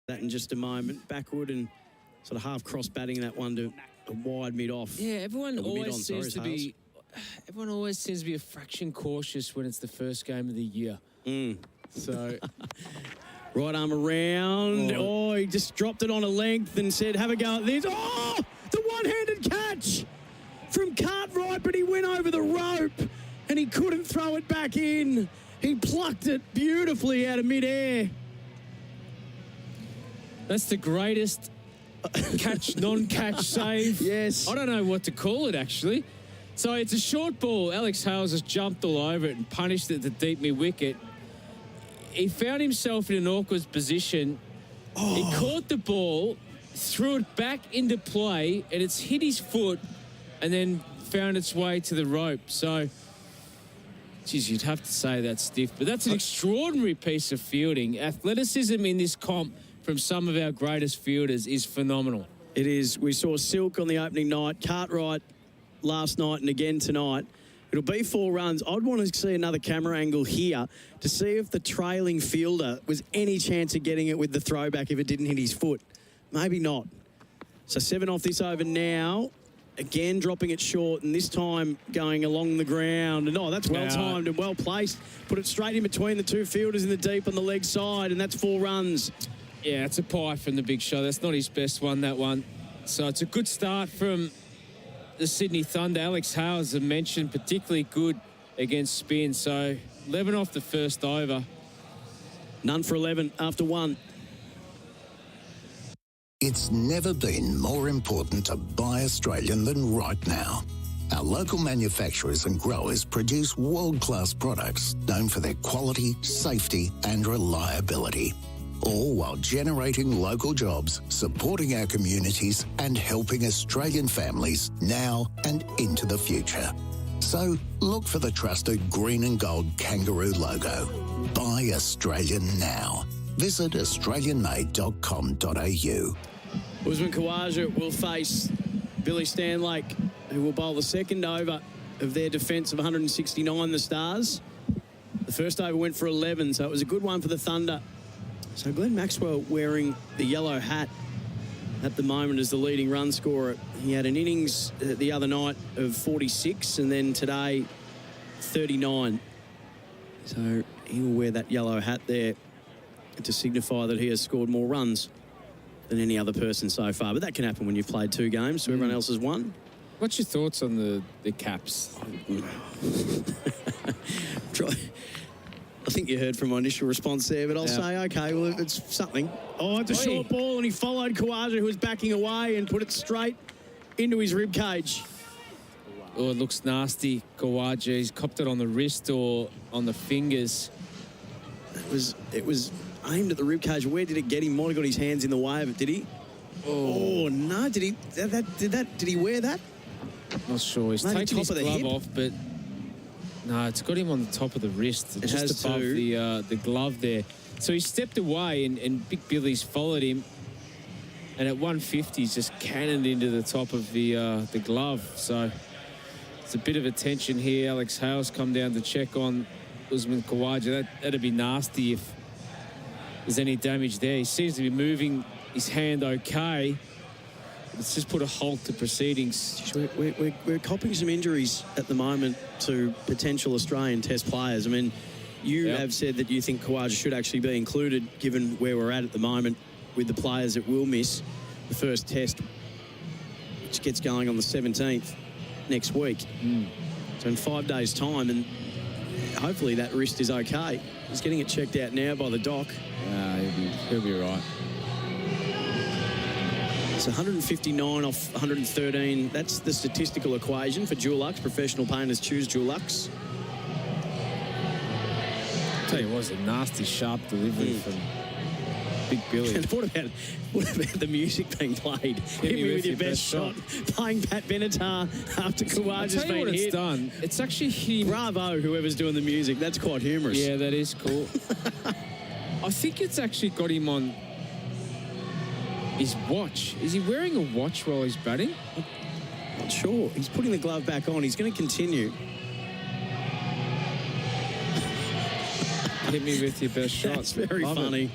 that in just a moment. Backward and sort of half cross batting that one to a wide mid off. Yeah, everyone always seems to be a fraction cautious when it's the first game of the year. So right arm around. Oh, he just dropped it on a length and said, have a go at this. Oh, the one-handed catch from Cartwright, but he went over the rope and he couldn't throw it back in. He plucked it beautifully out of midair. That's the greatest non-catch save. Yes. I don't know what to call it, actually. So it's a short ball. Alex Hales has jumped all over it and punished it to deep mid-wicket. He found himself in an awkward position. He caught the ball, threw it back into play, and it's hit his foot and then found its way to the rope. So, geez, you'd have to say that's stiff. But that's an extraordinary piece of fielding. Athleticism in this comp from some of our greatest fielders is phenomenal. It is. We saw Silk on the opening night, Cartwright last night and again tonight. It'll be 4 runs. I'd want to see another camera angle here to see if the trailing fielder was any chance of getting it with the throwback if it didn't hit his foot. Maybe not. So 7 off this over now. Again, dropping it short, and this time going along the ground. And, that's well-timed and well-placed. Put it straight in between the two fielders in the deep on the leg side, and that's 4 runs. Yeah, it's a pie from the big show. That's not his best one, that one. So it's a good start from the Sydney Thunder. Alex Hales, as I mentioned, particularly good against spin. So 11 off the first over. None for 11 after 1. It's never been more important to buy Australian than right now. Our local manufacturers and growers produce world-class products known for their quality, safety and reliability. All while generating local jobs, supporting our communities and helping Australian families now and into the future. So look for the trusted green and gold kangaroo logo. Buy Australian now. Visit australianmade.com.au. Usman Khawaja will face Billy Stanlake, who will bowl the second over of their defence of 169, the Stars. The first over went for 11, so it was a good one for the Thunder. So Glenn Maxwell wearing the yellow hat at the moment as the leading run scorer. He had an innings the other night of 46 and then today 39. So he will wear that yellow hat there to signify that he has scored more runs than any other person so far. But that can happen when you've played 2 games, so everyone else has won. What's your thoughts on the Caps? I think you heard from my initial response there, but I'll say, okay, well, it's something. Oh, it's a short ball, and he followed Khawaja, who was backing away, and put it straight into his rib cage. Oh, it looks nasty, Khawaja. He's copped it on the wrist or on the fingers. It was aimed at the rib cage. Where did it get him? Might have got his hands in the way of it, did he? Oh no! Did he wear that? Not sure. He's taken his glove off, but no, it's got him on the top of the wrist, just above the glove there. So he stepped away, and Big Billy's followed him, and at 150, he's just cannoned into the top of the glove. So it's a bit of a tension here. Alex Hales come down to check on Usman Khawaja. That'd be nasty if there's any damage there. He seems to be moving his hand okay. Let's just put a halt to proceedings. We're copping some injuries at the moment to potential Australian Test players. I mean, you have said that you think Khawaja should actually be included, given where we're at the moment with the players that will miss the first Test, which gets going on the 17th next week. So in 5 days' time, and hopefully that wrist is okay. He's getting it checked out now by the doc. He'll be right. It's 159 off 113. That's the statistical equation for Dulux. Professional painters choose Dulux. I'll tell you what, it was a nasty, sharp delivery from Big Billy. And what about the music being played? Hit me with your best shot. Playing Pat Benatar after Khawaja's been hit. I'll tell you what it's done. It's actually hit him. Bravo, whoever's doing the music. That's quite humorous. Yeah, that is cool. I think it's actually got him on his watch. Is he wearing a watch while he's batting? Not sure. He's putting the glove back on. He's going to continue. Hit me with your best shot. That's very funny.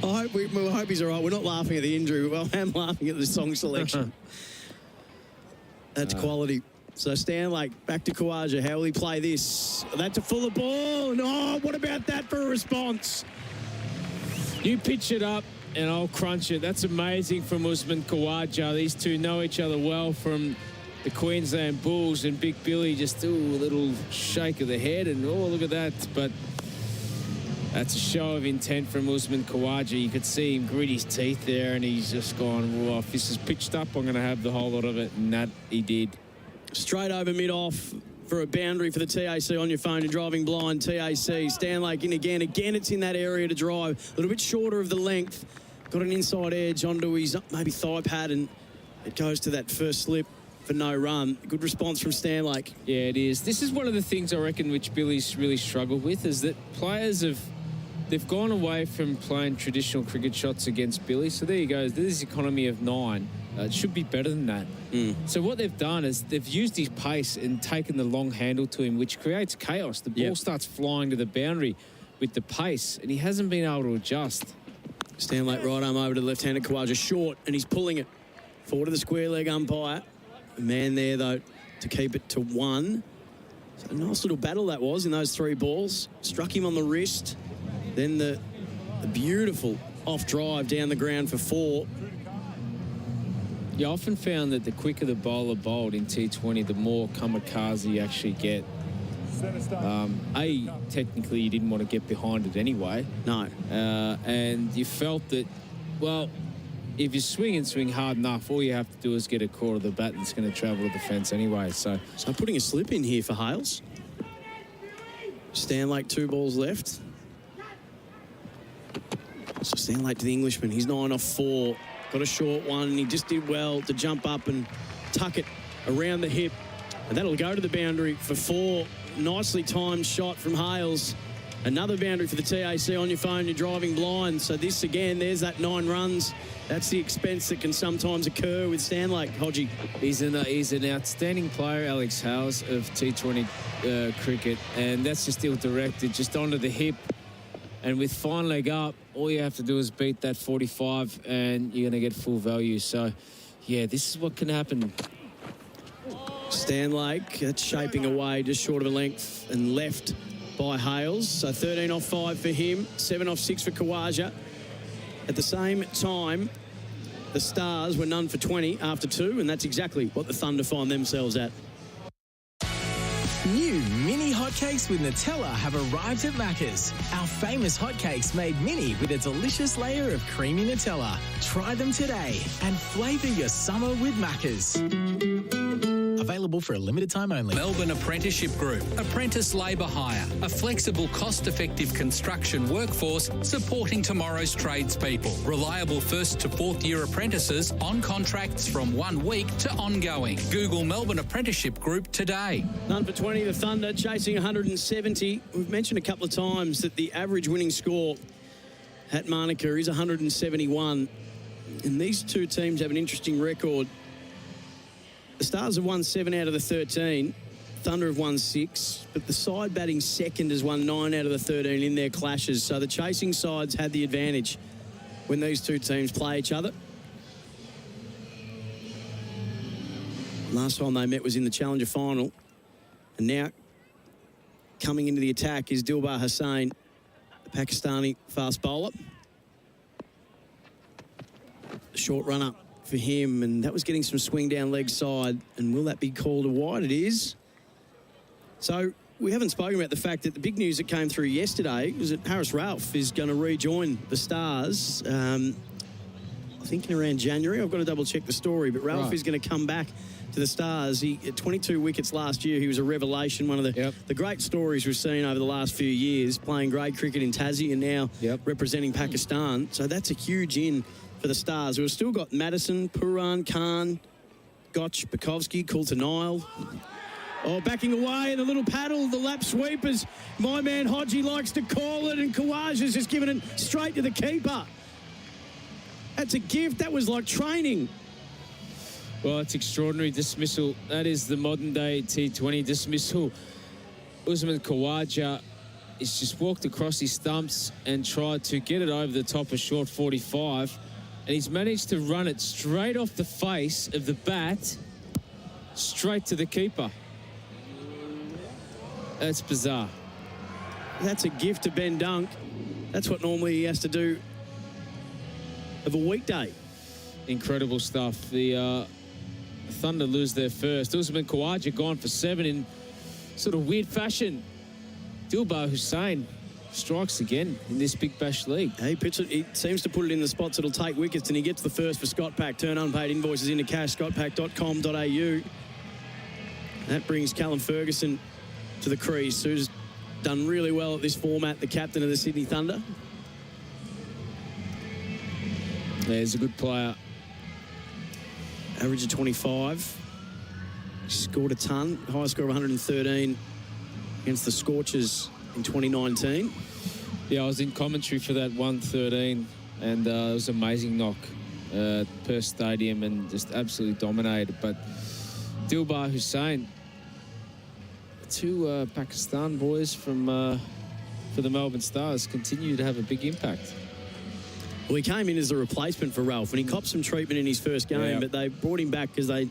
I hope he's all right. We're not laughing at the injury. Well, I am laughing at the song selection. That's quality. So Stan Lake back to Khawaja. How will he play this? That's a fuller ball. No, what about that for a response? You pitch it up and I'll crunch it. That's amazing from Usman Khawaja. These two know each other well from the Queensland Bulls, and Big Billy just a little shake of the head and, oh, look at that. But that's a show of intent from Usman Khawaja. You could see him grit his teeth there, and he's just gone, well, if this is pitched up, I'm going to have the whole lot of it, and that he did. Straight over mid-off for a boundary for the TAC on your phone. You're driving blind, TAC. Stan Lake in again. Again, it's in that area to drive. A little bit shorter of the length. Got an inside edge onto his maybe thigh pad, and it goes to that first slip for no run. Good response from Stan Lake. Yeah, it is. This is one of the things I reckon which Billy's really struggled with, is that players they've gone away from playing traditional cricket shots against Billy. So there you go. This is economy of 9. It should be better than that. So what they've done is they've used his pace and taken the long handle to him, which creates chaos. The ball starts flying to the boundary with the pace, and he hasn't been able to adjust. Stan Lake right arm over to the left-handed Khawaja, short, and he's pulling it forward to the square leg umpire. A man there, though, to keep it to 1. So a nice little battle that was in those 3 balls. Struck him on the wrist. Then the beautiful off drive down the ground for 4. You often found that the quicker the bowler bowled in T20, the more kamikaze you actually get. Technically, you didn't want to get behind it anyway. No. And you felt that, well, if you swing hard enough, all you have to do is get a quarter of the bat and it's going to travel to the fence anyway. So putting a slip in here for Hales. Stan Lake, 2 balls left. So Stan Lake to the Englishman. He's 9 off 4. Got a short one, and he just did well to jump up and tuck it around the hip. And that'll go to the boundary for 4. Nicely timed shot from Hales. Another boundary for the TAC on your phone. You're driving blind. So this, again, there's that 9 runs. That's the expense that can sometimes occur with Stan Lake, Hodgie. He's an outstanding player, Alex Hales, of T20 cricket. And that's just ill-directed, just onto the hip. And with fine leg up, all you have to do is beat that 45 and you're going to get full value. So, yeah, this is what can happen. Stan Lake, that's shaping away just short of a length and left by Hales. So 13 off 5 for him, 7 off 6 for Khawaja. At the same time, the Stars were none for 20 after 2, and that's exactly what the Thunder find themselves at. New mini hotcakes with Nutella have arrived at Macca's. Our famous hotcakes made mini with a delicious layer of creamy Nutella. Try them today and flavour your summer with Macca's. Available for a limited time only. Melbourne Apprenticeship Group. Apprentice labour hire. A flexible, cost-effective construction workforce supporting tomorrow's tradespeople. Reliable first to fourth year apprentices on contracts from 1 week to ongoing. Google Melbourne Apprenticeship Group today. None for 20, the Thunder chasing 170. We've mentioned a couple of times that the average winning score at Manuka is 171. And these two teams have an interesting record. The Stars have won 7 out of the 13. Thunder have won 6. But the side batting second has won 9 out of the 13 in their clashes. So the chasing sides had the advantage when these two teams play each other. Last time they met was in the Challenger final. And now coming into the attack is Dilbar Hussain, the Pakistani fast bowler. Short run up for him, and that was getting some swing down leg side. And will that be called a wide? It is. So we haven't spoken about the fact that the big news that came through yesterday was that Harris Ralph is going to rejoin the Stars. I think in around January. I've got to double check the story, but Ralph is going to come back to the Stars. He at 22 wickets last year. He was a revelation. One of the great stories we've seen over the last few years, playing grade cricket in Tassie and now representing Pakistan. So that's a huge in for the Stars. We've still got Madison, Puran, Khan, Gotch, Bukovsky, Coulter-Nile. Oh, backing away and a little paddle, the lap sweepers. My man Hodgie likes to call it, and Khawaja's just given it straight to the keeper. That's a gift. That was like training. Well, it's extraordinary dismissal. That is the modern day T20 dismissal. Usman Khawaja He's just walked across his stumps and tried to get it over the top of short 45. And he's managed to run it straight off the face of the bat, straight to the keeper. That's bizarre. That's a gift to Ben Dunk. That's what normally he has to do of a weekday. Incredible stuff. The Thunder lose their first. Usman Khawaja gone for 7 in sort of weird fashion. Dilbar Hussain strikes again in this Big Bash League. He seems to put it in the spots that'll take wickets, and he gets the first for Scott Pack. Turn unpaid invoices into cash, scottpack.com.au. That brings Callum Ferguson to the crease, who's done really well at this format, the captain of the Sydney Thunder. Yeah, he's a good player. Average of 25. Scored a ton. High score of 113 against the Scorchers in 2019. Yeah, I was in commentary for that 113, and it was an amazing knock per stadium and just absolutely dominated. But Dilbar Hussain, two Pakistan boys from for the Melbourne Stars, continue to have a big impact. Well, he came in as a replacement for Ralph, and he copped some treatment in his first game, but they brought him back because they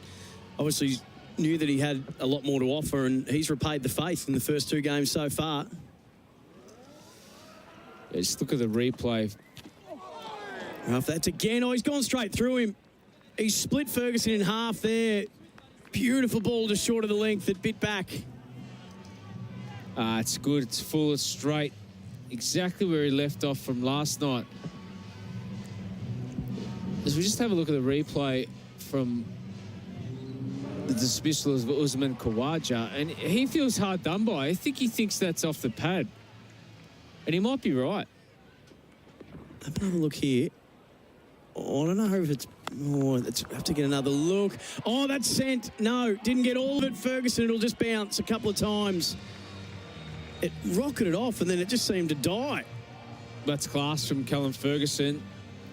obviously knew that he had a lot more to offer, and he's repaid the faith in the first 2 games so far. Yeah, just look at the replay. Ralph, that's again. Oh, he's gone straight through him. He split Ferguson in half there. Beautiful ball just short of the length that bit back. It's good. It's full. It's straight. Exactly where he left off from last night. As we just have a look at the replay from the dismissal of Usman Khawaja, and he feels hard done by. I think he thinks that's off the pad. And he might be right. Have another look here. Oh, I don't know if it's... Oh, let's have to get another look. Oh, that's sent. No, didn't get all of it, Ferguson. It'll just bounce a couple of times. It rocketed off, and then it just seemed to die. That's class from Callum Ferguson.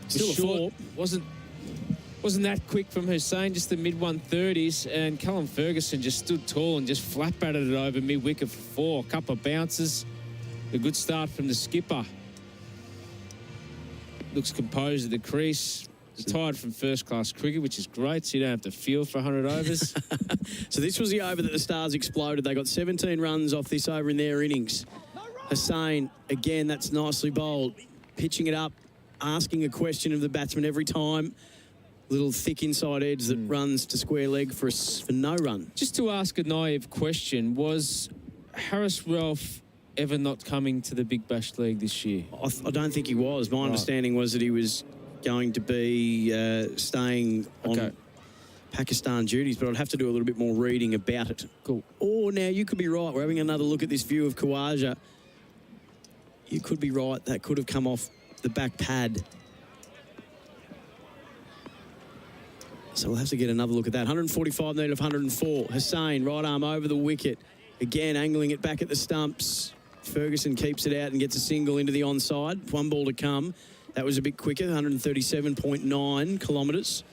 Still a short. Wasn't that quick from Hussain, just the mid-130s, and Callum Ferguson just stood tall and just flat batted it over mid-wicket for 4. A couple of bounces. A good start from the skipper. Looks composed at the crease. Retired from first-class cricket, which is great, so you don't have to field for 100 overs. So this was the over that the Stars exploded. They got 17 runs off this over in their innings. Hussain, again, that's nicely bowled. Pitching it up, asking a question of the batsman every time. Little thick inside edge that runs to square leg for no run. Just to ask a naive question, was Harris Ralph ever not coming to the Big Bash League this year? I don't think he was. My understanding was that he was going to be staying on Pakistan duties, but I'd have to do a little bit more reading about it. Cool. Or now you could be right. We're having another look at this view of Khawaja. You could be right. That could have come off the back pad. So we'll have to get another look at that. 145 need of 104. Hussain, right arm over the wicket. Again, angling it back at the stumps. Ferguson keeps it out and gets a single into the onside. 1 ball to come. That was a bit quicker, 137.9 kilometres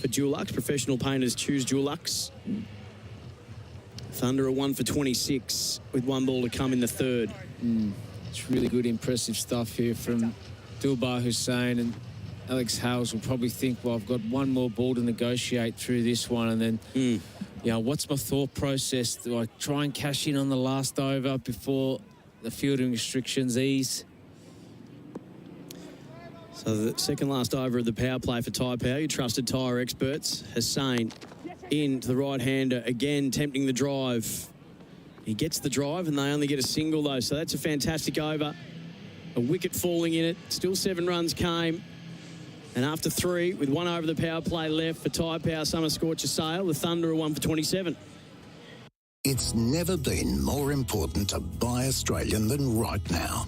for Dulux. Professional painters choose Dulux. Thunder are 1 for 26 with 1 ball to come in the third. It's really good, impressive stuff here from Dilbar Hussain, and Alex Hales will probably think, well, I've got 1 more ball to negotiate through this one, and then, what's my thought process? Do I try and cash in on the last over before the fielding restrictions ease? So the second last over of the power play for Tyre Power, your trusted tyre experts. Hussain in to the right-hander, again tempting the drive. He gets the drive and they only get a single though, so that's a fantastic over. A wicket falling in it, still 7 runs came. And after 3, with 1 over the power play left for Tyre Power Summer Scorcher Sale, the Thunder are 1 for 27. It's never been more important to buy Australian than right now.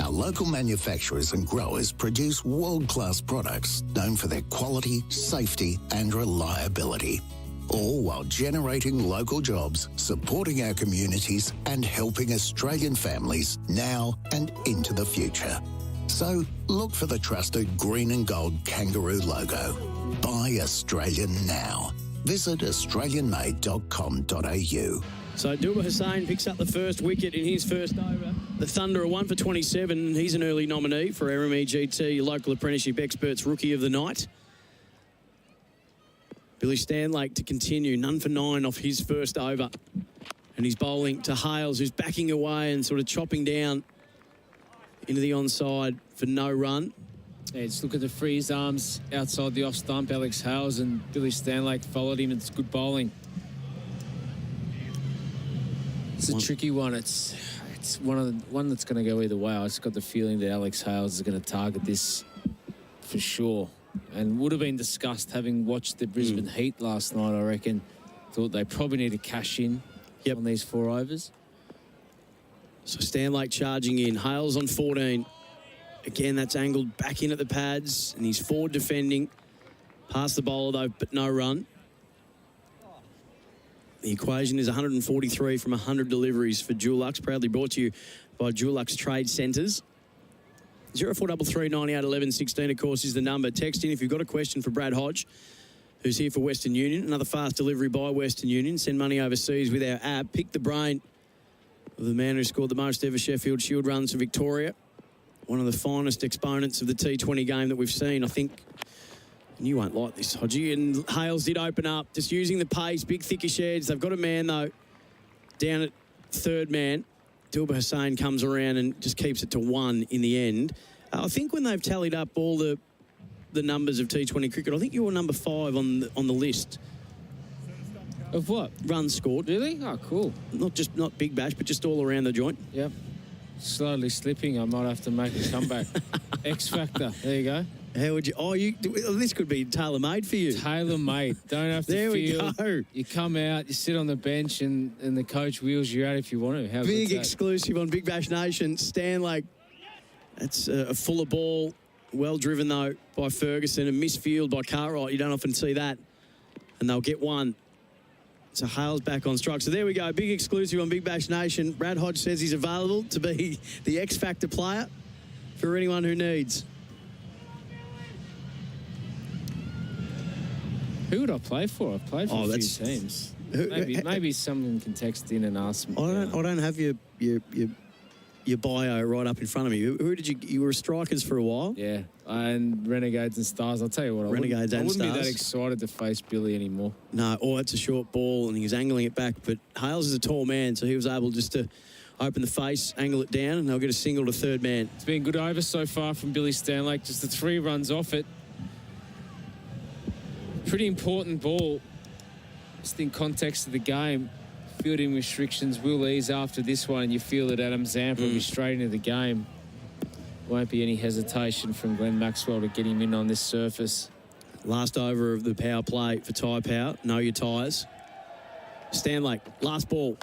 Our local manufacturers and growers produce world-class products known for their quality, safety and reliability, all while generating local jobs, supporting our communities and helping Australian families now and into the future. So look for the trusted green and gold kangaroo logo. Buy Australian now. Visit australianmade.com.au. So Dilba Hussain picks up the first wicket in his first over. The Thunder are 1 for 27. He's an early nominee for RME GT Local Apprenticeship Experts Rookie of the Night. Billy Stanlake to continue, none for 9 off his first over. And he's bowling to Hales, who's backing away and sort of chopping down into the onside for no run. Yeah, just look at the free his arms outside the off stump. Alex Hales and Billy Stanlake followed him. It's good bowling. It's a tricky one. It's one that's going to go either way. I just got the feeling that Alex Hales is going to target this for sure. And would have been discussed having watched the Brisbane Heat last night, I reckon. Thought they probably need to cash in on these 4 overs. So Stanlake charging in. Hales on 14. Again, that's angled back in at the pads. And he's forward defending. Past the bowler, though, but no run. The equation is 143 from 100 deliveries for Dulux. Proudly brought to you by Dulux Trade Centres. 0433 98 11 16, of course, is the number. Text in if you've got a question for Brad Hodge, who's here for Western Union. Another fast delivery by Western Union. Send money overseas with our app. Pick the brain of the man who scored the most ever Sheffield Shield runs for Victoria. One of the finest exponents of the T20 game that we've seen, I think. And you won't like this, Hodgie. And Hales did open up, just using the pace, big thickish edge. They've got a man, though, down at third man. Dilba Hussain comes around and just keeps it to 1 in the end. I think when they've tallied up all the numbers of T20 cricket, I think you're number 5 on the list. Of what? Runs scored. Really? Oh, cool. Not Big Bash, but just all around the joint. Yep. Slowly slipping. I might have to make a comeback. X Factor. There you go. How would you? This could be tailor-made for you. Tailor-made. Don't have to there feel. We go. You come out, you sit on the bench, and the coach wheels you out if you want to. How big exclusive on Big Bash Nation. Stanlake, that's a fuller ball. Well driven, though, by Ferguson. A misfield by Cartwright. You don't often see that. And they'll get 1. So Hale's back on strike. So there we go. Big exclusive on Big Bash Nation. Brad Hodge says he's available to be the X Factor player for anyone who needs. Who would I play for? I've played for a few teams. Maybe someone can text in and ask me. I don't have your bio right up in front of me. Who did you were strikers for a while? Yeah, and Renegades and Stars. I'll tell you what, I wouldn't be that excited to face Billy anymore. No, it's a short ball and he was angling it back. But Hales is a tall man, so he was able just to open the face, angle it down, and they'll get a single to third man. It's been good over so far from Billy Stanlake. Just the 3 runs off it. Pretty important ball, just in context of the game. Fielding restrictions will ease after this one, and you feel that Adam Zampa will be straight into the game. Won't be any hesitation from Glenn Maxwell to get him in on this surface. Last over of the power play for Tyre Power. Know your tyres. Stanlake, last ball.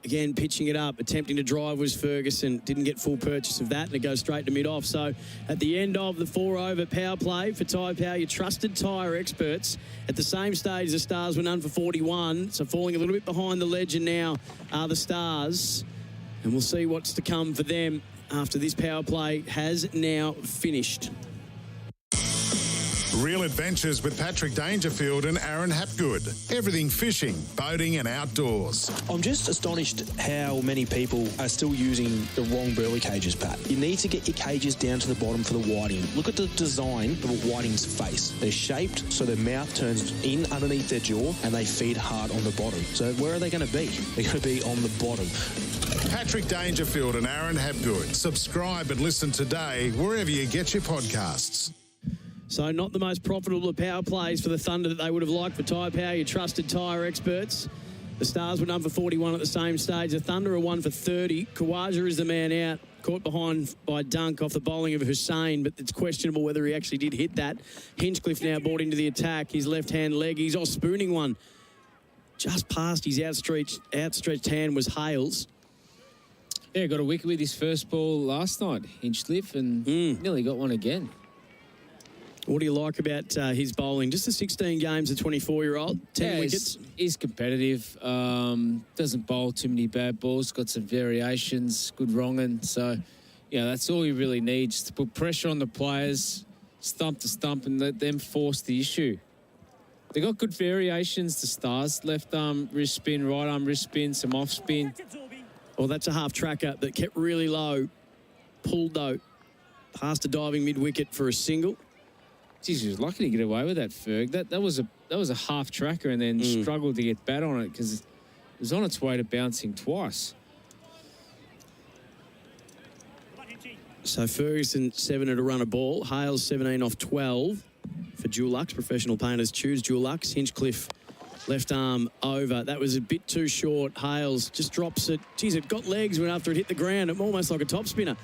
Again, pitching it up, attempting to drive was Ferguson. Didn't get full purchase of that, and it goes straight to mid-off. So at the end of the 4-over power play for Tyre Power, your trusted tyre experts. At the same stage, the Stars were none for 41. So falling a little bit behind the legend now are the Stars. And we'll see what's to come for them after this power play has now finished. Real Adventures with Patrick Dangerfield and Aaron Hapgood. Everything fishing, boating and outdoors. I'm just astonished how many people are still using the wrong burley cages, Pat. You need to get your cages down to the bottom for the whiting. Look at the design of a whiting's face. They're shaped so their mouth turns in underneath their jaw and they feed hard on the bottom. So where are they going to be? They're going to be on the bottom. Patrick Dangerfield and Aaron Hapgood. Subscribe and listen today wherever you get your podcasts. So not the most profitable power plays for the Thunder that they would have liked for Tyre Power, your trusted tyre experts. The Stars were none for 41 at the same stage. The Thunder are 1 for 30. Khawaja is the man out, caught behind by Dunk off the bowling of Hussain, but it's questionable whether he actually did hit that. Hinchcliffe now brought into the attack. His left-hand leg, he's off spooning one. Just past his outstretched hand was Hales. Yeah, got a wicket with his first ball last night, Hinchcliffe, and nearly got one again. What do you like about his bowling? Just the 16 games, a 24-year-old, 10 wickets. He's competitive. Doesn't bowl too many bad balls. Got some variations, good wronging. So, that's all he really needs, to put pressure on the players, stump to stump, and let them force the issue. They got good variations, the Stars. Left arm wrist spin, right arm wrist spin, some off spin. Well, that's a half tracker that kept really low. Pulled, though, past a diving mid-wicket for a single. Geez, he was lucky to get away with that, Ferg. That was a half tracker and then struggled to get bat on it because it was on its way to bouncing twice. So Ferguson 7 at a run a ball. Hales 17 off 12 for Dulux. Professional painters choose Dulux. Hinchcliffe left arm over. That was a bit too short. Hales just drops it. Geez, it got legs when after it hit the ground. It almost like a top spinner.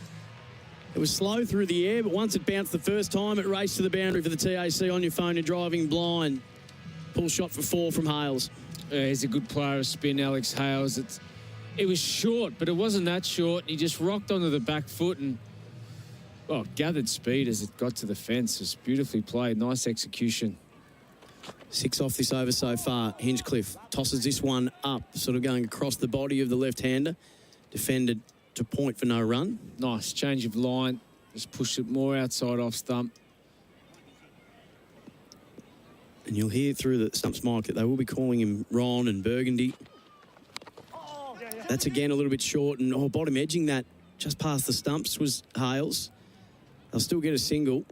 It was slow through the air, but once it bounced the first time, it raced to the boundary for the TAC. On your phone, you're driving blind. Pull shot for 4 from Hales. He's a good player of spin, Alex Hales. It was short, but it wasn't that short. He just rocked onto the back foot and gathered speed as it got to the fence. It was beautifully played. Nice execution. 6 off this over so far. Hinchcliffe tosses this one up, sort of going across the body of the left-hander. Defended to point for no run. Nice change of line. Just pushed it more outside off stump. And you'll hear through the stumps mic that they will be calling him Ron and Burgundy. That's again a little bit short, and bottom edging that just past the stumps was Hales. They'll still get a single.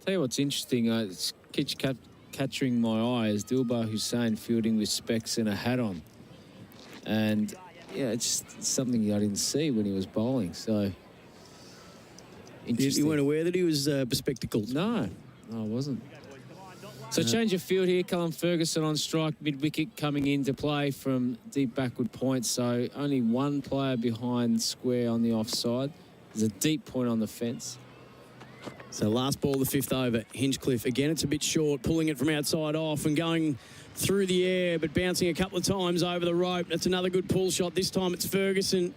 Tell you what's interesting, it's catching my eye is Dilbar Hussain fielding with specs and a hat on. And yeah, it's just something I didn't see when he was bowling. So interesting. You weren't aware that he was bespectacled? No, I wasn't. So change of field here. Callum Ferguson on strike, mid-wicket coming into play from deep backward point. So only one player behind square on the offside. There's a deep point on the fence. So last ball, the 5th over. Hinchcliffe, again, it's a bit short, pulling it from outside off and going through the air, but bouncing a couple of times over the rope. That's another good pull shot. This time it's Ferguson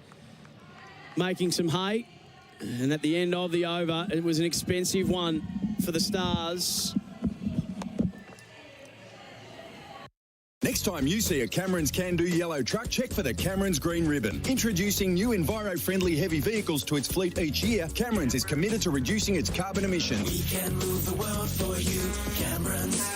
making some hay. And at the end of the over, it was an expensive one for the Stars. Next time you see a Cameron's Can-Do yellow truck, check for the Cameron's Green Ribbon. Introducing new enviro-friendly heavy vehicles to its fleet each year, Cameron's is committed to reducing its carbon emissions. We can move the world for you, Cameron's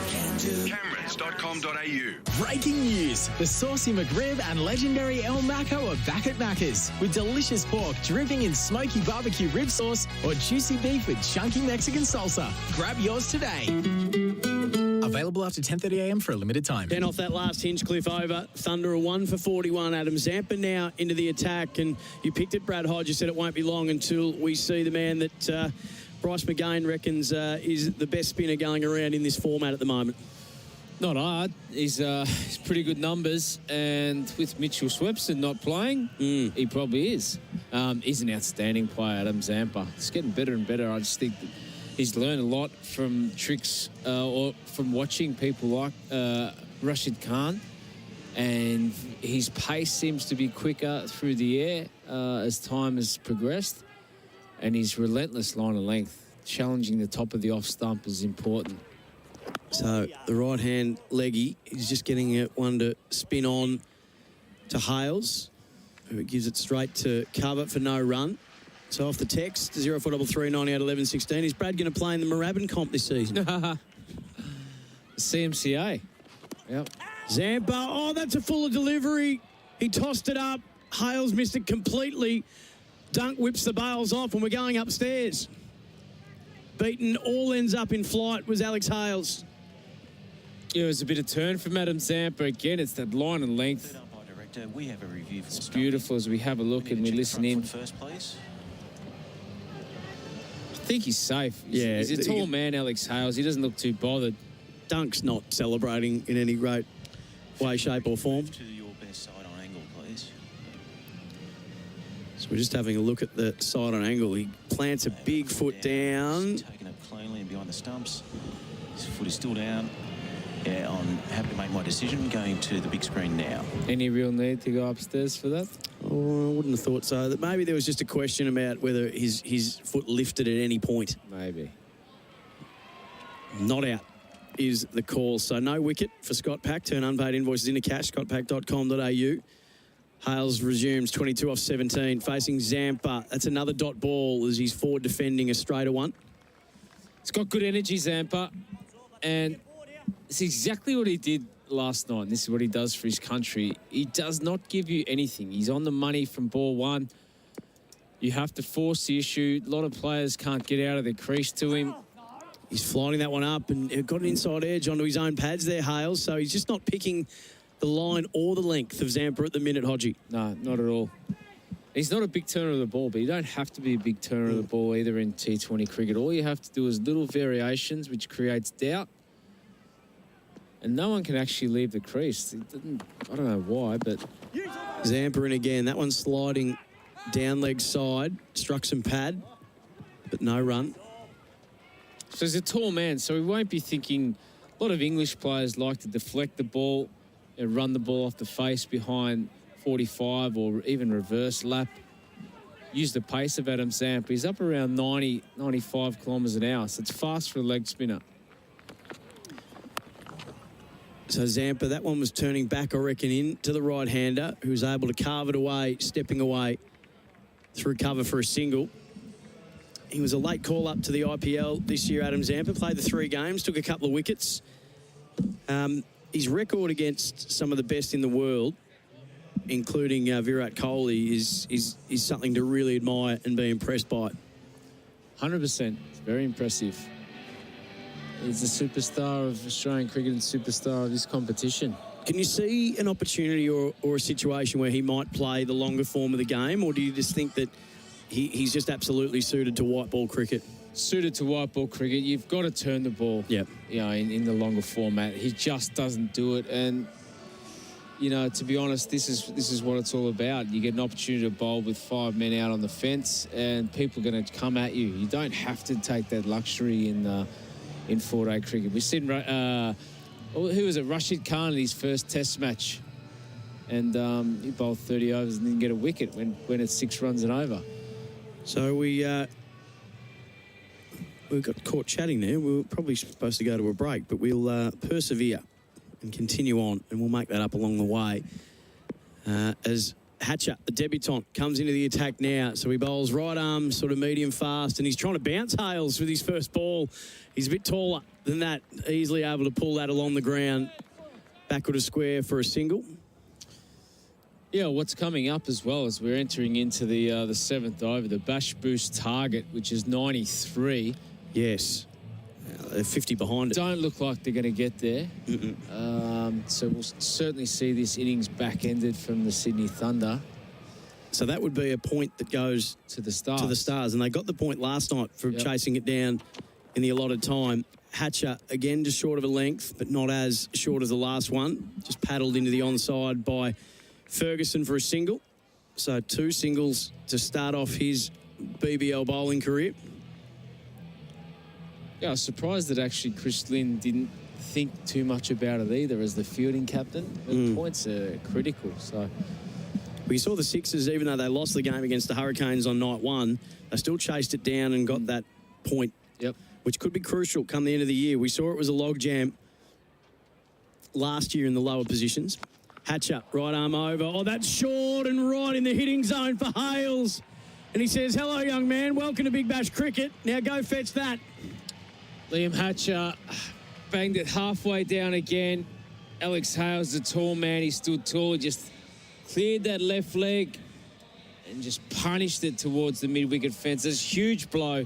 Can-Do. Camerons.com.au. Breaking news. The Saucy McRib and legendary El Maco are back at Macca's with delicious pork dripping in smoky barbecue rib sauce or juicy beef with chunky Mexican salsa. Grab yours today. Available after 10:30 a.m. for a limited time. 10 off that last Hinchcliffe over. Thunder a 1 for 41. Adam Zampa now into the attack. And you picked it, Brad Hodge. You said it won't be long until we see the man that Bryce McGain reckons is the best spinner going around in this format at the moment. Not hard. He's pretty good numbers. And with Mitchell Swepson not playing, he probably is. He's an outstanding player, Adam Zampa. It's getting better and better. I just think that he's learned a lot from tricks or from watching people like Rashid Khan, and his pace seems to be quicker through the air as time has progressed, and his relentless line of length, challenging the top of the off stump, is important. So the right-hand leggy is just getting one to spin on to Hales, who gives it straight to cover for no run. So off the text, 0433 98 11 16. Is Brad going to play in the Moorabbin comp this season? CMCA. Yep. Zampa, that's a fuller delivery. He tossed it up. Hales missed it completely. Dunk whips the bails off, and we're going upstairs. Beaten all ends up in flight was Alex Hales. Yeah, it was a bit of turn from Adam Zampa. Again, it's that line and length. We have a review for it's beautiful as we have a look and we listen in. First, please. I think he's safe. He's a tall man, Alex Hales. He doesn't look too bothered. Dunk's not celebrating in any great way, shape or form. To your best side on angle, please. So we're just having a look at the side on angle. He plants a big foot down. Taking it cleanly and behind the stumps. His foot is still down. Yeah, I'm happy to make my decision. Going to the big screen now. Any real need to go upstairs for that? Oh, I wouldn't have thought so. That maybe there was just a question about whether his foot lifted at any point. Maybe. Not out is the call. So no wicket for Scott Pack. Turn unpaid invoices into cash. scottpack.com.au. Hales resumes 22 off 17. Facing Zampa. That's another dot ball as he's forward defending a straighter one. It's got good energy, Zampa. And it's exactly what he did last night. And this is what he does for his country. He does not give you anything. He's on the money from ball one. You have to force the issue. A lot of players can't get out of the crease to him. He's flying that one up and got an inside edge onto his own pads there, Hales. So he's just not picking the line or the length of Zampa at the minute, Hodgie. No, not at all. He's not a big turner of the ball, but you don't have to be a big turner of the ball either in T20 cricket. All you have to do is little variations, which creates doubt. And no one can actually leave the crease. I don't know why, but... Zampa in again. That one's sliding down leg side. Struck some pad, but no run. So he's a tall man, so he won't be thinking... A lot of English players like to deflect the ball and run the ball off the face behind 45 or even reverse lap. Use the pace of Adam Zampa. He's up around 90, 95 kilometres an hour, so it's fast for a leg spinner. So Zampa, that one was turning back, I reckon, into the right-hander, who was able to carve it away, stepping away through cover for a single. He was a late call-up to the IPL this year, Adam Zampa. Played the 3 games, took a couple of wickets. His record against some of the best in the world, including Virat Kohli, is something to really admire and be impressed by. 100%. It's very impressive. He's the superstar of Australian cricket and superstar of this competition. Can you see an opportunity or a situation where he might play the longer form of the game, or do you just think that he's just absolutely suited to white ball cricket? Suited to white ball cricket, you've got to turn the ball. Yep. You know, in the longer format, he just doesn't do it. And you know, to be honest, this is what it's all about. You get an opportunity to bowl with 5 men out on the fence, and people are going to come at you. You don't have to take that luxury in 4-day cricket. We've seen who was it? Rashid Khan in his first Test match, and he bowled 30 overs and didn't get a wicket when it's 6 runs and over. So we got caught chatting there. We were probably supposed to go to a break, but we'll persevere and continue on, and we'll make that up along the way. As Hatcher, the debutant, comes into the attack now. So he bowls right arm, sort of medium fast, and he's trying to bounce Hales with his first ball. He's a bit taller than that, easily able to pull that along the ground, backward a square for a single. Yeah, what's coming up as well as we're entering into the 7th over, the Bash Boost target, which is 93. Yes. They're 50 behind it. Don't look like they're going to get there. So we'll certainly see this innings back-ended from the Sydney Thunder. So that would be a point that goes to the Stars. And they got the point last night for chasing it down in the allotted time. Hatcher, again, just short of a length, but not as short as the last one. Just paddled into the onside by Ferguson for a single. So 2 singles to start off his BBL bowling career. Yeah, I was surprised that actually Chris Lynn didn't think too much about it either as the fielding captain. The points are critical. So we saw the Sixers, even though they lost the game against the Hurricanes on night 1, they still chased it down and got that point, which could be crucial come the end of the year. We saw it was a logjam last year in the lower positions. Hatcher, right arm over. Oh, that's short and right in the hitting zone for Hales. And he says, hello, young man. Welcome to Big Bash Cricket. Now go fetch that. Liam Hatcher banged it halfway down again. Alex Hales, the tall man, he stood tall. He just cleared that left leg and just punished it towards the mid-wicket fence. It's a huge blow.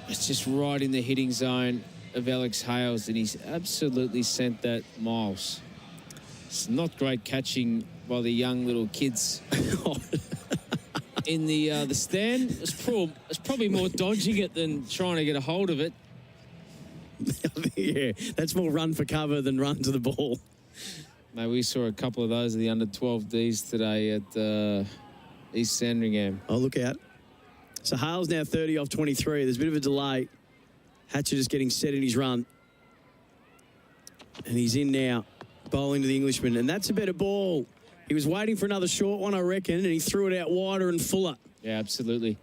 It's just right in the hitting zone of Alex Hales, and he's absolutely sent that miles. It's not great catching by the young little kids in the stand. It's probably more dodging it than trying to get a hold of it. Yeah, that's more run for cover than run to the ball. Mate, we saw a couple of those of the under-12Ds today at East Sandringham. Oh, look out. So Hale's now 30 off 23. There's a bit of a delay. Hatcher just getting set in his run. And he's in now, bowling to the Englishman. And that's a better ball. He was waiting for another short one, I reckon, and he threw it out wider and fuller. Yeah, absolutely.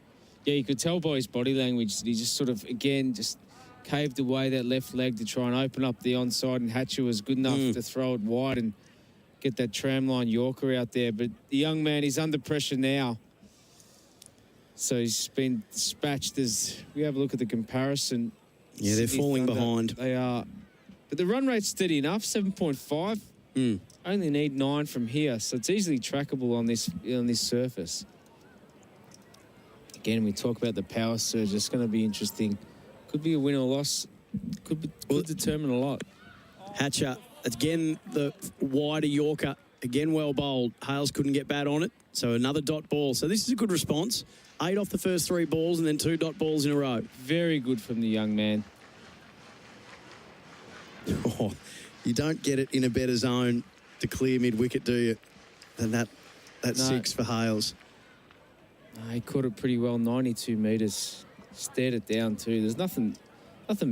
Yeah, you could tell by his body language that he just sort of, again, just caved away that left leg to try and open up the onside, and Hatcher was good enough to throw it wide and get that tramline Yorker out there. But the young man, he's under pressure now. So he's been dispatched as we have a look at the comparison. Yeah, they're falling behind. They are. But the run rate's steady enough, 7.5. Only need 9 from here, so it's easily trackable on this surface. Again, we talk about the power surge. It's going to be interesting. Could be a win or loss. Could determine a lot. Hatcher, again, the wider Yorker, again well bowled. Hales couldn't get bat on it, so another dot ball. So this is a good response. 8 off the first 3 balls and then 2 dot balls in a row. Very good from the young man. Oh, you don't get it in a better zone to clear mid-wicket, do you? And that 6 for Hales. He caught it pretty well, 92 metres. Stared it down too. There's nothing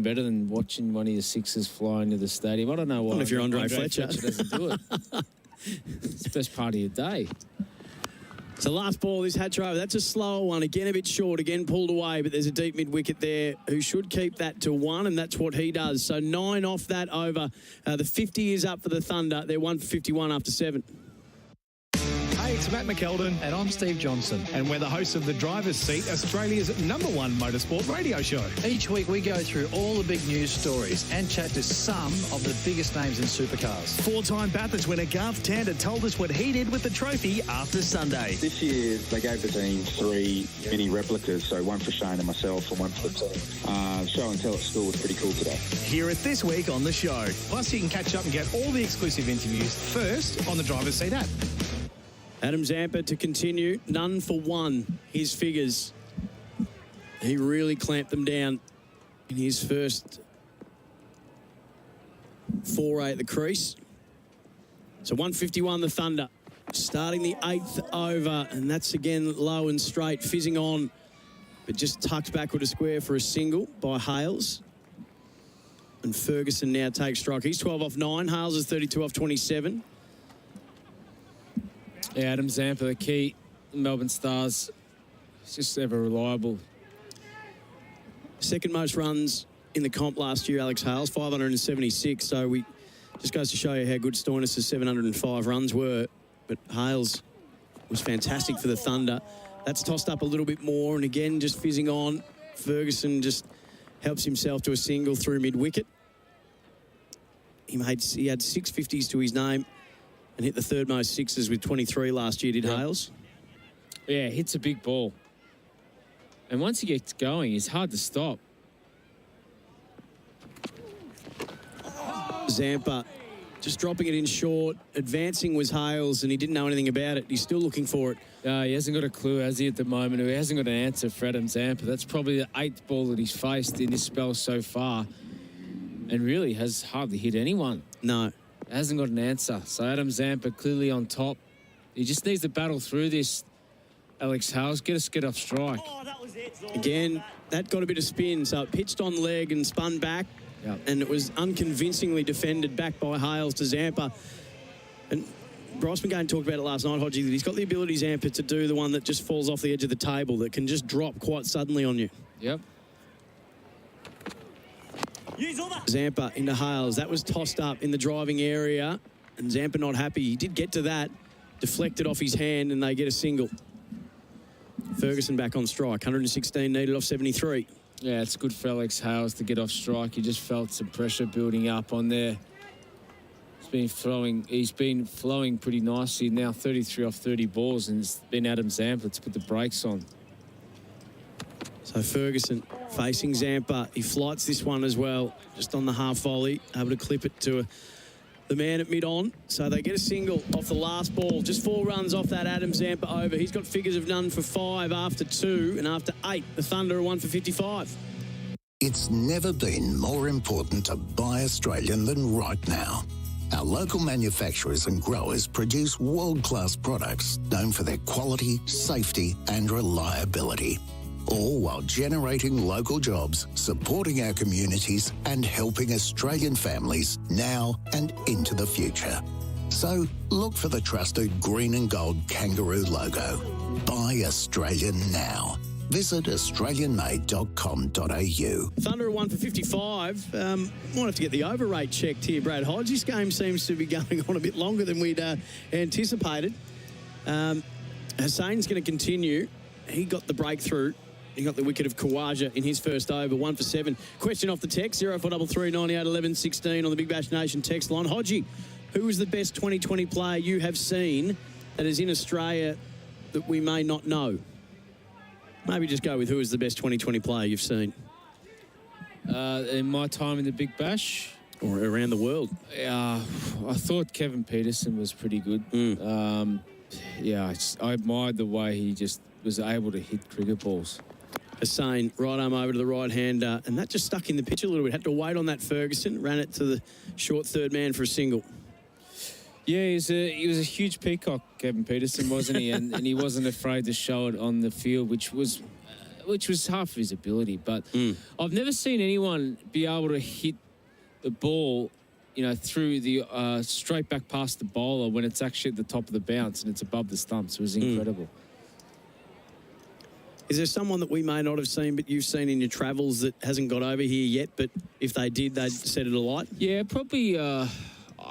better than watching one of your sixes fly into the stadium. I don't know why. Not if you're Andre Fletcher. Doesn't do it. It's the best part of your day. So last ball, this Hatcher over. That's a slower one. Again, a bit short. Again, pulled away. But there's a deep mid-wicket there who should keep that to 1, and that's what he does. So 9 off that over. The 50 is up for the Thunder. They're 1 for 51 after 7. Hey, it's Matt McKeldin. And I'm Steve Johnson. And we're the hosts of The Driver's Seat, Australia's #1 motorsport radio show. Each week we go through all the big news stories and chat to some of the biggest names in supercars. 4-time Bathurst winner Garth Tander told us what he did with the trophy after Sunday. This year they gave the team 3 mini replicas, so one for Shane and myself and one for the team. Show and tell at school was pretty cool today. Hear it this week on the show. Plus you can catch up and get all the exclusive interviews first on the Driver's Seat app. Adam Zampa to continue. None for 1. His figures. He really clamped them down in his first foray at the crease. So 151 the Thunder. Starting the 8th over. And that's again low and straight. Fizzing on. But just tucked backward a square for a single by Hales. And Ferguson now takes strike. He's 12 off 9. Hales is 32 off 27. Yeah, Adam Zampa, the key. Melbourne Stars, he's just ever reliable. Second most runs in the comp last year, Alex Hales, 576. So we just goes to show you how good Stoinis' 705 runs were. But Hales was fantastic for the Thunder. That's tossed up a little bit more. And again, just fizzing on. Ferguson just helps himself to a single through mid-wicket. He had 6 50s to his name. And hit the third most 6s with 23 last year, did Hales? Yeah, hits a big ball. And once he gets going, it's hard to stop. Zampa just dropping it in short. Advancing was Hales, and he didn't know anything about it. He's still looking for it. He hasn't got a clue, has he, at the moment? He hasn't got an answer for Adam Zampa. That's probably the 8th ball that he's faced in this spell so far. And really has hardly hit anyone. No. Hasn't got an answer. So Adam Zampa clearly on top. He just needs to battle through this. Alex Hales, get off strike. Again, that got a bit of spin, so it pitched on leg and spun back. Yep. And it was unconvincingly defended back by Hales to Zampa. And Bryce McGain talked about it last night, Hodgie, that he's got the ability, Zampa, to do the one that just falls off the edge of the table, that can just drop quite suddenly on you. Yep. Zampa into Hales. That was tossed up in the driving area, and Zampa not happy. He did get to that, deflected off his hand, and they get a single. Ferguson back on strike. 116 needed off 73. Yeah, it's good for Alex Hales to get off strike. He just felt some pressure building up on there. He's been flowing pretty nicely. Now 33 off 30 balls, and it's been Adam Zampa to put the brakes on. So Ferguson facing Zampa. He flights this one as well, just on the half volley, able to clip it to the man at mid-on. So they get a single off the last ball. Just 4 runs off that Adam Zampa over. He's got figures of none for 5 after 2, and after 8, the Thunder are 1 for 55. It's never been more important to buy Australian than right now. Our local manufacturers and growers produce world-class products known for their quality, safety and reliability. All while generating local jobs, supporting our communities and helping Australian families now and into the future. So look for the trusted green and gold kangaroo logo. Buy Australian now. Visit australianmade.com.au. Thunder are 1 for 55. Might have to get the over rate checked here, Brad Hodge. This game seems to be going on a bit longer than we'd anticipated. Hussein's going to continue. He got the breakthrough He got the wicket of Khawaja in his first over, 1 for 7. Question off the text, 0433 98 11 16 on the Big Bash Nation text line. Hodgie, who is the best 2020 player you have seen that is in Australia that we may not know? Maybe just go with who is the best 2020 player you've seen. In my time in the Big Bash? Or around the world? I thought Kevin Peterson was pretty good. I admired the way he just was able to hit cricket balls. Hussain, right arm over to the right-hander, and that just stuck in the pitch a little bit. Had to wait on that Ferguson, ran it to the short third man for a single. Yeah, he was a huge peacock, Kevin Peterson, wasn't he? and he wasn't afraid to show it on the field, which was half of his ability. But I've never seen anyone be able to hit the ball, through the straight back past the bowler when it's actually at the top of the bounce and it's above the stumps. It was incredible. Is there someone that we may not have seen but you've seen in your travels that hasn't got over here yet, but if they did, they'd set it alight? Yeah, probably, I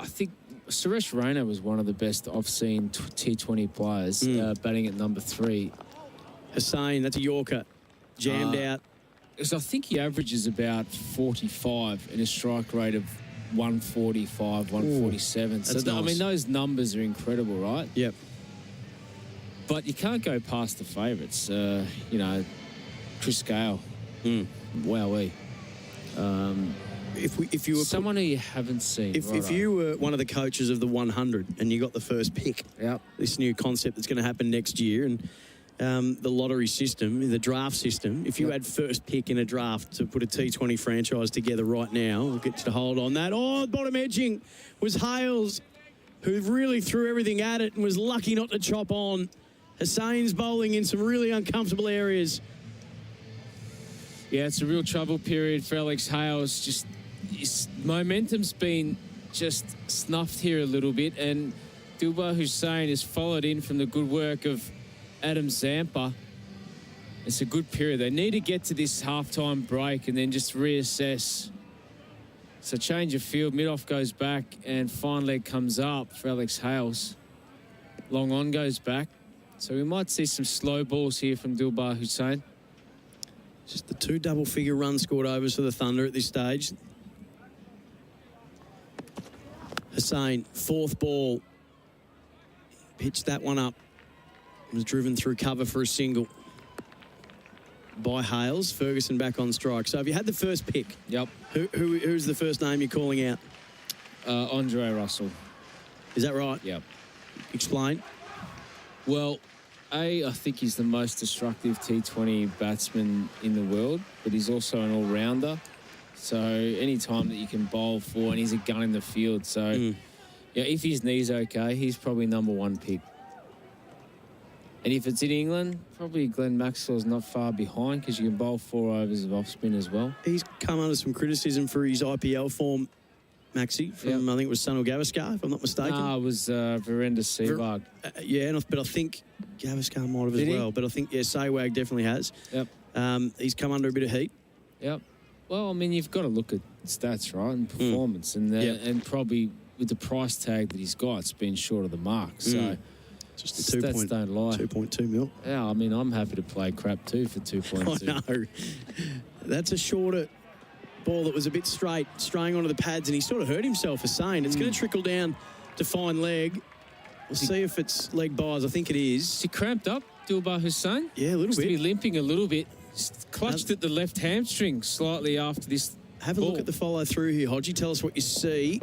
think Suresh Raina was one of the best I've seen T20 players, batting at number 3. Hussain, that's a Yorker, jammed out. So I think he averages about 45 and a strike rate of 145, 147. Ooh, so, nice. I mean, those numbers are incredible, right? Yep. But you can't go past the favourites. Chris Gale. Wowee. If you were someone who you haven't seen. If you were one of the coaches of the 100 and you got the first pick, this new concept that's going to happen next year, and the lottery system, the draft system, if you had first pick in a draft to put a T20 franchise together right now, we'll get you to hold on that. Oh, bottom edging was Hales, who really threw everything at it and was lucky not to chop on. Hussain's bowling in some really uncomfortable areas. Yeah, it's a real trouble period for Alex Hales. Just his momentum's been just snuffed here a little bit, and Dilbar Hussain has followed in from the good work of Adam Zampa. It's a good period. They need to get to this halftime break and then just reassess. So change of field, mid-off goes back, and fine leg comes up for Alex Hales. Long on goes back. So we might see some slow balls here from Dilbar Hussain. Just the 2 double-figure runs scored overs for the Thunder at this stage. Hussain, 4th ball. Pitched that one up. Was driven through cover for a single by Hales. Ferguson back on strike. So if you had the first pick, who's the first name you're calling out? Andre Russell. Is that right? Yep. Explain. Well, I think he's the most destructive T20 batsman in the world, but he's also an all-rounder. So any time that you can bowl for, and he's a gun in the field. So, if his knee's okay, he's probably number 1 pick. And if it's in England, probably Glenn Maxwell's not far behind because you can bowl 4 overs of off-spin as well. He's come under some criticism for his IPL form, Maxi, from I think it was Sunil Gavaskar, if I'm not mistaken. No, it was Virender Sehwag. But I think Gavaskar might have as well. But I think, Sehwag definitely has. Yep. He's come under a bit of heat. Yep. Well, I mean, you've got to look at stats, right, and performance. And probably with the price tag that he's got, it's been short of the mark. So just the stats don't lie. 2.2 mil. Yeah, I mean, I'm happy to play crap too for 2.2. I know. That's a shorter ball that was a bit straight, straying onto the pads, and he sort of hurt himself, Hussain. It's going to trickle down to fine leg. We'll see if it's leg buys. I think it is. Is he cramped up, Dilbar Hussain? Yeah, a little bit. He's limping a little bit. Just clutched at the left hamstring slightly after this. Have a look at the follow through here, Hodgie. Tell us what you see.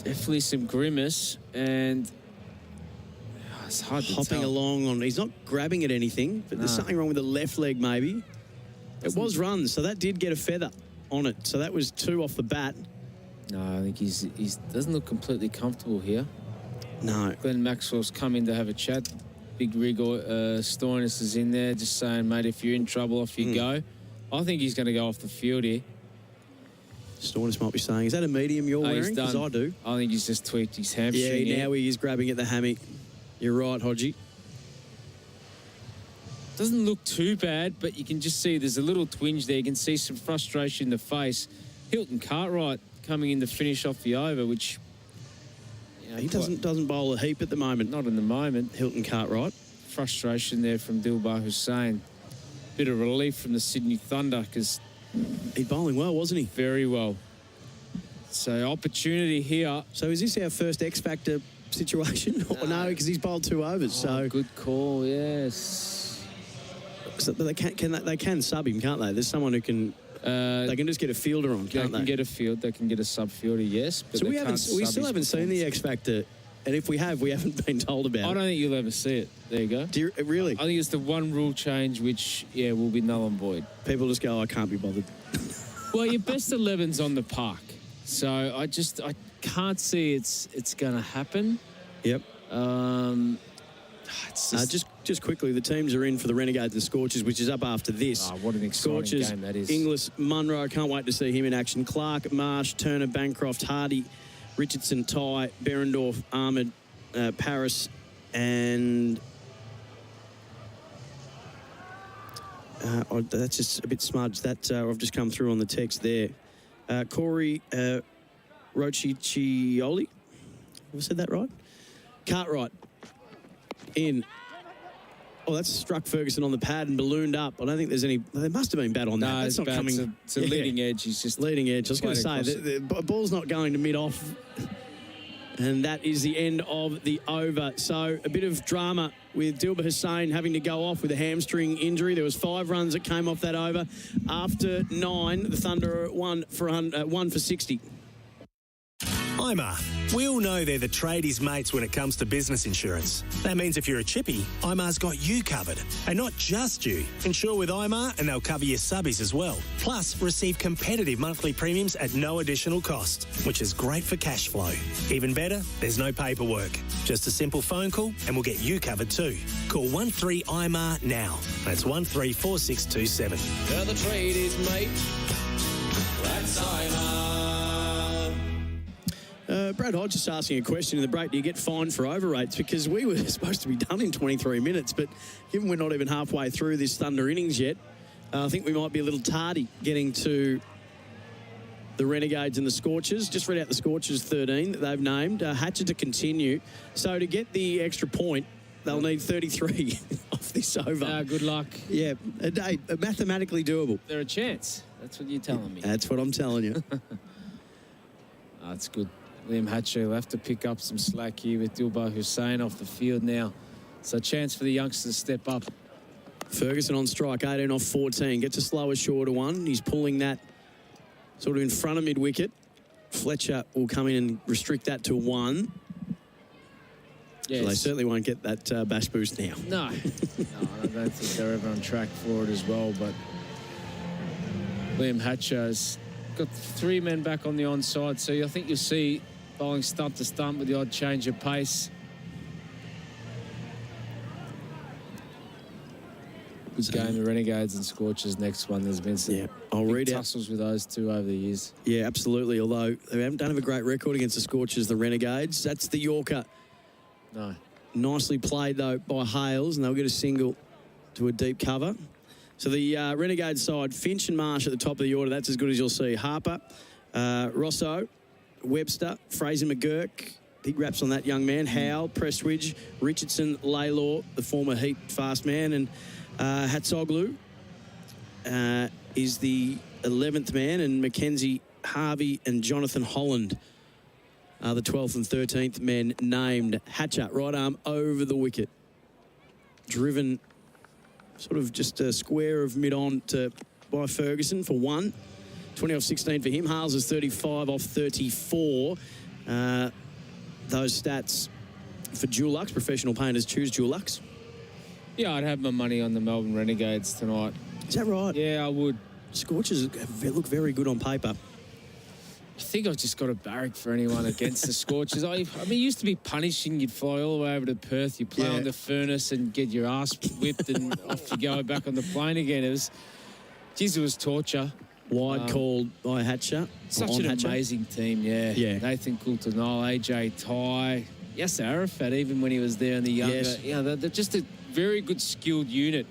Definitely some grimace, and it's hard to hopping tell. along on. He's not grabbing at anything, but there's something wrong with the left leg, maybe. It was run, so that did get a feather on it. So that was 2 off the bat. No, I think he's doesn't look completely comfortable here. No. Glenn Maxwell's come in to have a chat. Big Rig Stoinis is in there just saying, mate, if you're in trouble, off you go. I think he's going to go off the field here. Stoinis might be saying, is that a medium you're wearing? Because I do. I think he's just tweaked his hamstring. Yeah, now he is grabbing at the hammy. You're right, Hodgie. Doesn't look too bad, but you can just see there's a little twinge there. You can see some frustration in the face. Hilton Cartwright coming in to finish off the over, which... He doesn't bowl a heap at the moment. Not in the moment. Hilton Cartwright. frustration there from Dilbar Hussain. Bit of relief from the Sydney Thunder because he's bowling well, wasn't he? Very well. So opportunity here. So is this our first X Factor situation? Or no, because he's bowled 2 overs. So good call. Yes. So, but they can sub him, can't they? There's someone who can. They can just get a fielder on, can't they? They can get a field. They can get a sub fielder. Yes. But so we still haven't seen the X Factor. And if we have, we haven't been told about it. I don't think you'll ever see it. There you go. Do you, really? I think it's the one rule change which, will be null and void. People just go, I can't be bothered. Well, your best 11's on the park. So I can't see it's going to happen. Yep. It's just quickly, the teams are in for the Renegades and Scorchers, which is up after this. Oh, what an exciting Scorchers, game that is. Inglis, Munro, can't wait to see him in action. Clark, Marsh, Turner, Bancroft, Hardy, Richardson, Ty, Berendorf, Ahmed, Paris, and that's just a bit smudged. That I've just come through on the text there. Corey Roccioli. Have I said that right? Cartwright in. Oh, that's struck Ferguson on the pad and ballooned up. I don't think there's any. There must have been bat on that. No, that's not coming. It's a leading edge. He's just leading edge. I was going to say the ball's not going to mid off, and that is the end of the over. So a bit of drama with Dilbar Hussain having to go off with a hamstring injury. There was 5 runs that came off that over. After 9, the Thunder won for 60. IMAR. We all know they're the tradies' mates when it comes to business insurance. That means if you're a chippy, IMAR's got you covered. And not just you. Insure with IMAR and they'll cover your subbies as well. Plus, receive competitive monthly premiums at no additional cost, which is great for cash flow. Even better, there's no paperwork. Just a simple phone call and we'll get you covered too. Call 13-IMAR now. That's 134627. They're the tradies, mate. That's IMAR. Brad Hodge just asking a question in the break. Do you get fined for overrates? Because we were supposed to be done in 23 minutes, but given we're not even halfway through this Thunder innings yet, I think we might be a little tardy getting to the Renegades and the Scorchers. Just read out the Scorchers 13 that they've named. Hatcher to continue. So to get the extra point, they'll need 33 off this over. Good luck. Yeah, mathematically doable. They're a chance. That's what you're telling me. That's what I'm telling you. That's good. Liam Hatcher will have to pick up some slack here with Dilbar Hussain off the field now. So a chance for the youngsters to step up. Ferguson on strike, 18 off 14. Gets a slower, shorter one. He's pulling that sort of in front of mid-wicket. Fletcher will come in and restrict that to 1. Yes. So they certainly won't get that bash boost now. No. I don't think they're ever on track for it as well. But Liam Hatcher's got 3 men back on the onside. So I think you'll see bowling stump to stump with the odd change of pace. Good game, the Renegades and Scorchers next one. There's been some big tussles with those two over the years. Yeah, absolutely. Although they don't have a great record against the Scorchers, the Renegades. That's the Yorker. No. Nicely played, though, by Hales, and they'll get a single to a deep cover. So the Renegades side, Finch and Marsh at the top of the order. That's as good as you'll see. Harper, Rosso, Webster, Fraser McGurk. Big raps on that young man. Howell, Prestwidge, Richardson, Laylor, the former Heat fast man, and Hatsoglu is the 11th man, and Mackenzie, Harvey, and Jonathan Holland are the 12th and 13th men named. Hatcher, right arm over the wicket. Driven sort of just a square of mid-on by Ferguson for 1. 20 off 16 for him. Hales is 35 off 34. Those stats for Dulux. Professional painters choose Dulux. Yeah, I'd have my money on the Melbourne Renegades tonight. Is that right? Yeah, I would. Scorchers look very good on paper. I think I've just got a barrack for anyone against the Scorchers. I mean, it used to be punishing. You'd fly all the way over to Perth, you play on the furnace and get your ass whipped and off you go back on the plane again. It was torture. Wide called by Hatcher. Such an amazing team, yeah. Nathan Coulter-Nile, AJ Ty, Yasser Arafat, even when he was there in the younger. Yes. Yeah, they're just a very good skilled unit.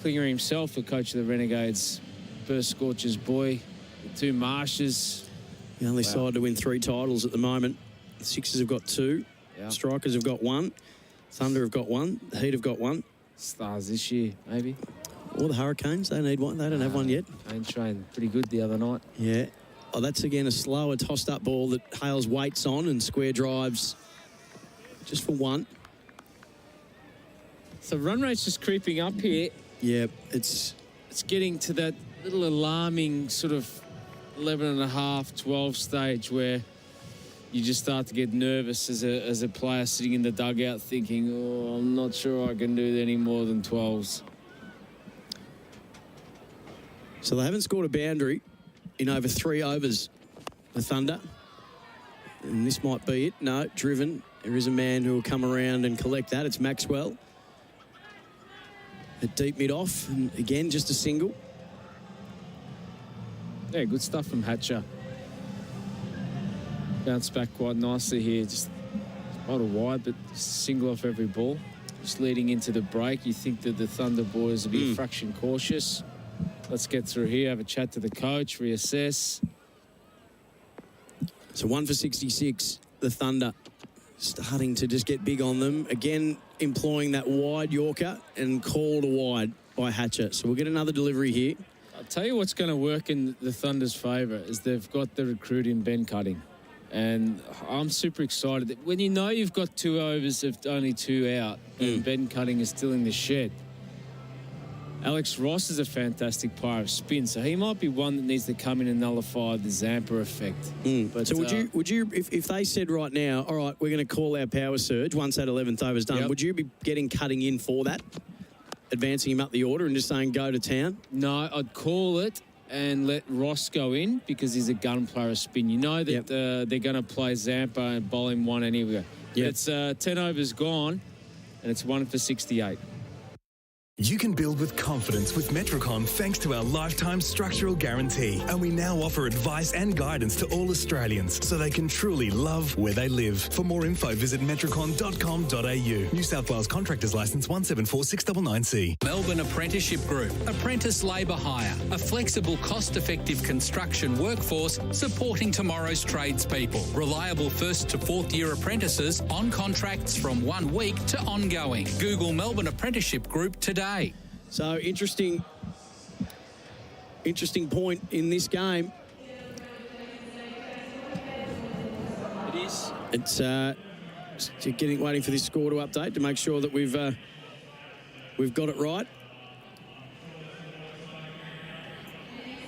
Klinger himself, the coach of the Renegades, first Scorchers boy. The 2 Marshes. The only side to win 3 titles at the moment. The Sixers have got 2. Yeah. Strikers have got 1. Thunder have got one. The Heat have got one. Stars this year, maybe. Or the Hurricanes, they need one. They don't have one yet. Kane trained pretty good the other night. Yeah. Oh, that's again a slower tossed-up ball that Hales waits on and square drives just for one. So run rate's just creeping up here. Yeah, it's getting to that little alarming sort of 11.5, 12 stage where you just start to get nervous as a player sitting in the dugout thinking, oh, I'm not sure I can do any more than 12s. So they haven't scored a boundary in over 3 overs, the Thunder. And this might be it. No, driven. There is a man who will come around and collect that. It's Maxwell. A deep mid-off, and again, just a single. Yeah, good stuff from Hatcher. Bounced back quite nicely here. Just not a wide, but just a single off every ball. Just leading into the break, you think that the Thunder boys will be a fraction cautious. Let's get through here, have a chat to the coach, reassess. So 1 for 66, the Thunder starting to just get big on them. Again, employing that wide Yorker and called a wide by Hatcher. So we'll get another delivery here. I'll tell you what's going to work in the Thunder's favour is they've got the recruit in Ben Cutting. And I'm super excited that when you know you've got 2 overs of only 2 out and Ben Cutting is still in the shed. Alex Ross is a fantastic player of spin, so he might be one that needs to come in and nullify the Zampa effect. But so would you if they said right now, all right, we're going to call our power surge once that 11th over is done, would you be getting Cutting in for that? Advancing him up the order and just saying go to town? No, I'd call it and let Ross go in because he's a gun player of spin. You know that they're going to play Zampa and bowl him one anyway. It's 10 overs gone and it's 1 for 68. You can build with confidence with Metricon thanks to our lifetime structural guarantee. And we now offer advice and guidance to all Australians so they can truly love where they live. For more info, visit metricon.com.au. New South Wales Contractors Licence 174699C. Melbourne Apprenticeship Group. Apprentice labour hire. A flexible, cost-effective construction workforce supporting tomorrow's tradespeople. Reliable first to fourth year apprentices on contracts from 1 week to ongoing. Google Melbourne Apprenticeship Group today. So interesting point in this game. It is. It's waiting for this score to update to make sure that we've got it right.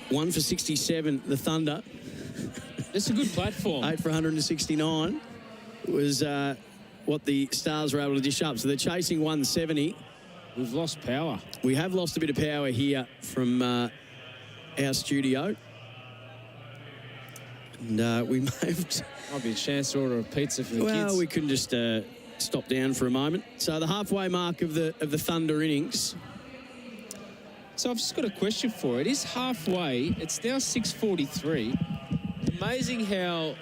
1 for 67, the Thunder. It's a good platform. 8 for 169 was what the Stars were able to dish up. So they're chasing 170. We've lost power. We have lost a bit of power here from our studio. And we may have... Might be a chance to order a pizza for the kids. Well, we can just stop down for a moment. So the halfway mark of the Thunder innings. So I've just got a question for it. It is halfway. It's now 6:43. Amazing how...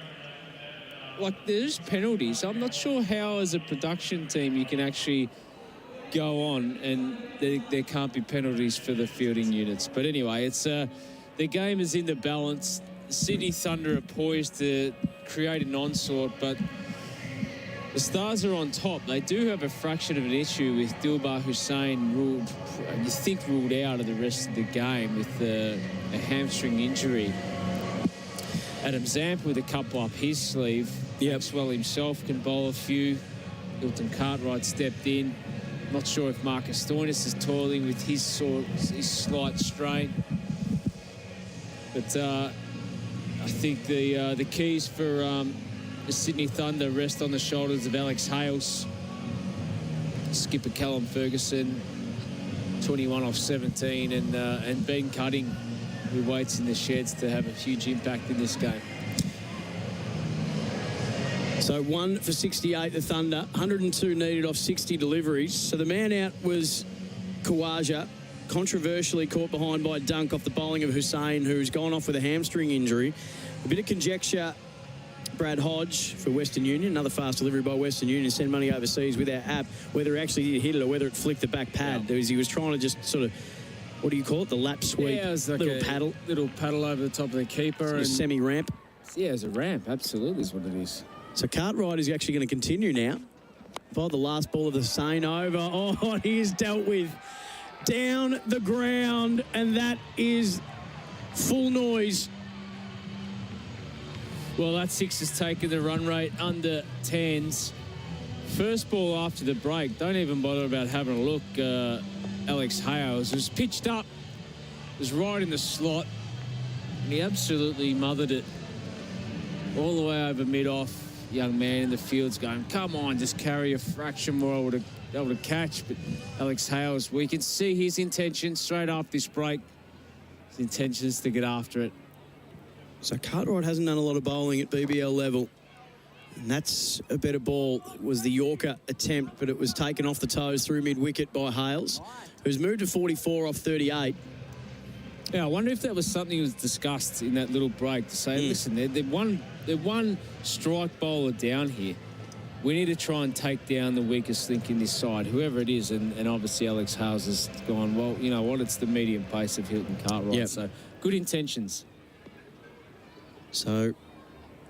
there's penalties. I'm not sure how, as a production team, you can actually go on and there can't be penalties for the fielding units. But anyway, it's the game is in the balance. Sydney Thunder are poised to create an onslaught, but the Stars are on top. They do have a fraction of an issue with Dilbar Hussain ruled out of the rest of the game with a hamstring injury. Adam Zampa with a couple up his sleeve. Maxwell himself can bowl a few. Hilton Cartwright stepped in. Not sure if Marcus Stoinis is toiling with his slight strain. But I think the keys for the Sydney Thunder rest on the shoulders of Alex Hales, skipper Callum Ferguson, 21 off 17, and Ben Cutting, who waits in the sheds to have a huge impact in this game. So 1 for 68, the Thunder. 102 needed off 60 deliveries. So the man out was Khawaja, controversially caught behind by a dunk off the bowling of Hussain, who's gone off with a hamstring injury. A bit of conjecture, Brad Hodge for Western Union, another fast delivery by Western Union, send money overseas with our app, whether he actually did hit it or whether it flicked the back pad. He was trying to just sort of, what do you call it, the lap sweep? Yeah, it was like little paddle. Little paddle over the top of the keeper. A semi-ramp. Yeah, it's a ramp, absolutely is what it is. So Cartwright is actually going to continue now. by the last ball of the Seine over. Oh, he is dealt with down the ground, and that is full noise. Well, that 6 has taken the run rate under 10s. First ball after the break. Don't even bother about having a look. Alex Hales was pitched up, was right in the slot, and he absolutely mothered it all the way over mid-off. Young man in the field's going, come on, just carry a fraction more. I would have able to catch, but Alex Hales, we can see his intention straight after this break. His intention is to get after it. So Cartwright hasn't done a lot of bowling at BBL level. And that's a better ball. It was the Yorker attempt, but it was taken off the toes through mid-wicket by Hales, who's moved to 44 off 38. Yeah, I wonder if that was something that was discussed in that little break to say, listen, they're one strike bowler down here. We need to try and take down the weakest link in this side, whoever it is. And obviously Alex Hales has gone, well, you know what, it's the medium pace of Hilton Cartwright. Yep. So good intentions. So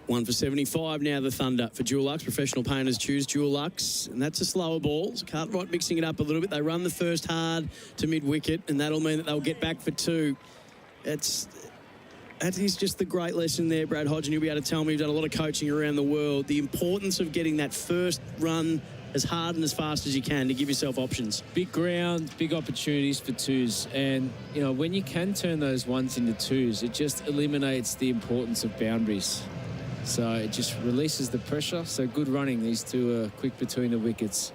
1 for 75 now, the Thunder for Dulux. Professional painters choose Dulux, and that's a slower ball. So Cartwright mixing it up a little bit. They run the first hard to mid-wicket, and that'll mean that they'll get back for 2. That is just the great lesson there, Brad Hodge, and you'll be able to tell me you've done a lot of coaching around the world. The importance of getting that first run as hard and as fast as you can to give yourself options. Big ground, big opportunities for 2s. And, you know, when you can turn those 1s into 2s, it just eliminates the importance of boundaries. So it just releases the pressure. So good running. These 2 are quick between the wickets.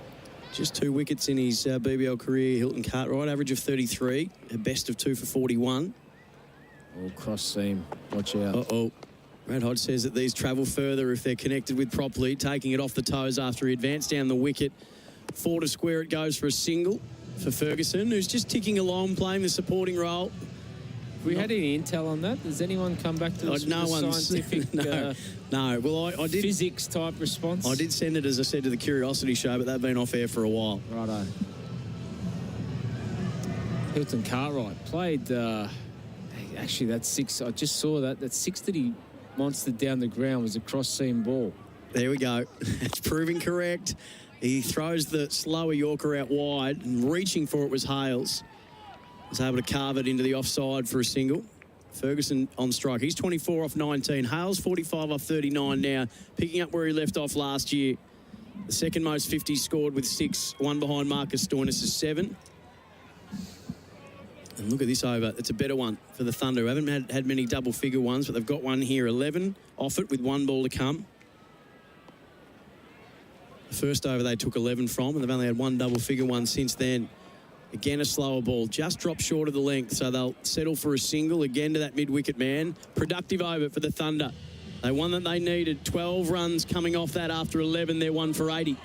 Just 2 wickets in his BBL career, Hilton Cartwright, average of 33, a best of 2 for 41. Oh, cross seam. Watch out. Uh-oh. Brad Hodge says that these travel further if they're connected with properly, taking it off the toes after he advanced down the wicket. 4 to square it goes for a single for Ferguson, who's just ticking along, playing the supporting role. Have we had any intel on that? Does anyone come back to this scientific no. Well, I did physics type response? I did send it, as I said, to the Curiosity Show, but they've been off air for a while. Righto. Hilton Cartwright played... actually, that 6, I just saw that. That 6 that he monstered down the ground was a cross-seam ball. There we go. It's proving correct. He throws the slower Yorker out wide, and reaching for it was Hales. Was able to carve it into the offside for a single. Ferguson on strike. He's 24 off 19. Hales 45 off 39 now, picking up where he left off last year. The second most 50s scored with 6, one behind Marcus Stoinis' 7. And look at this over. It's a better one for the Thunder, who haven't had many double-figure ones, but they've got one here. 11 off it with 1 ball to come. The first over they took 11 from, and they've only had 1 double-figure one since then. Again, a slower ball. Just dropped short of the length, so they'll settle for a single again to that mid-wicket man. Productive over for the Thunder. They won that they needed. 12 runs coming off that after 11. They're 1 for 80.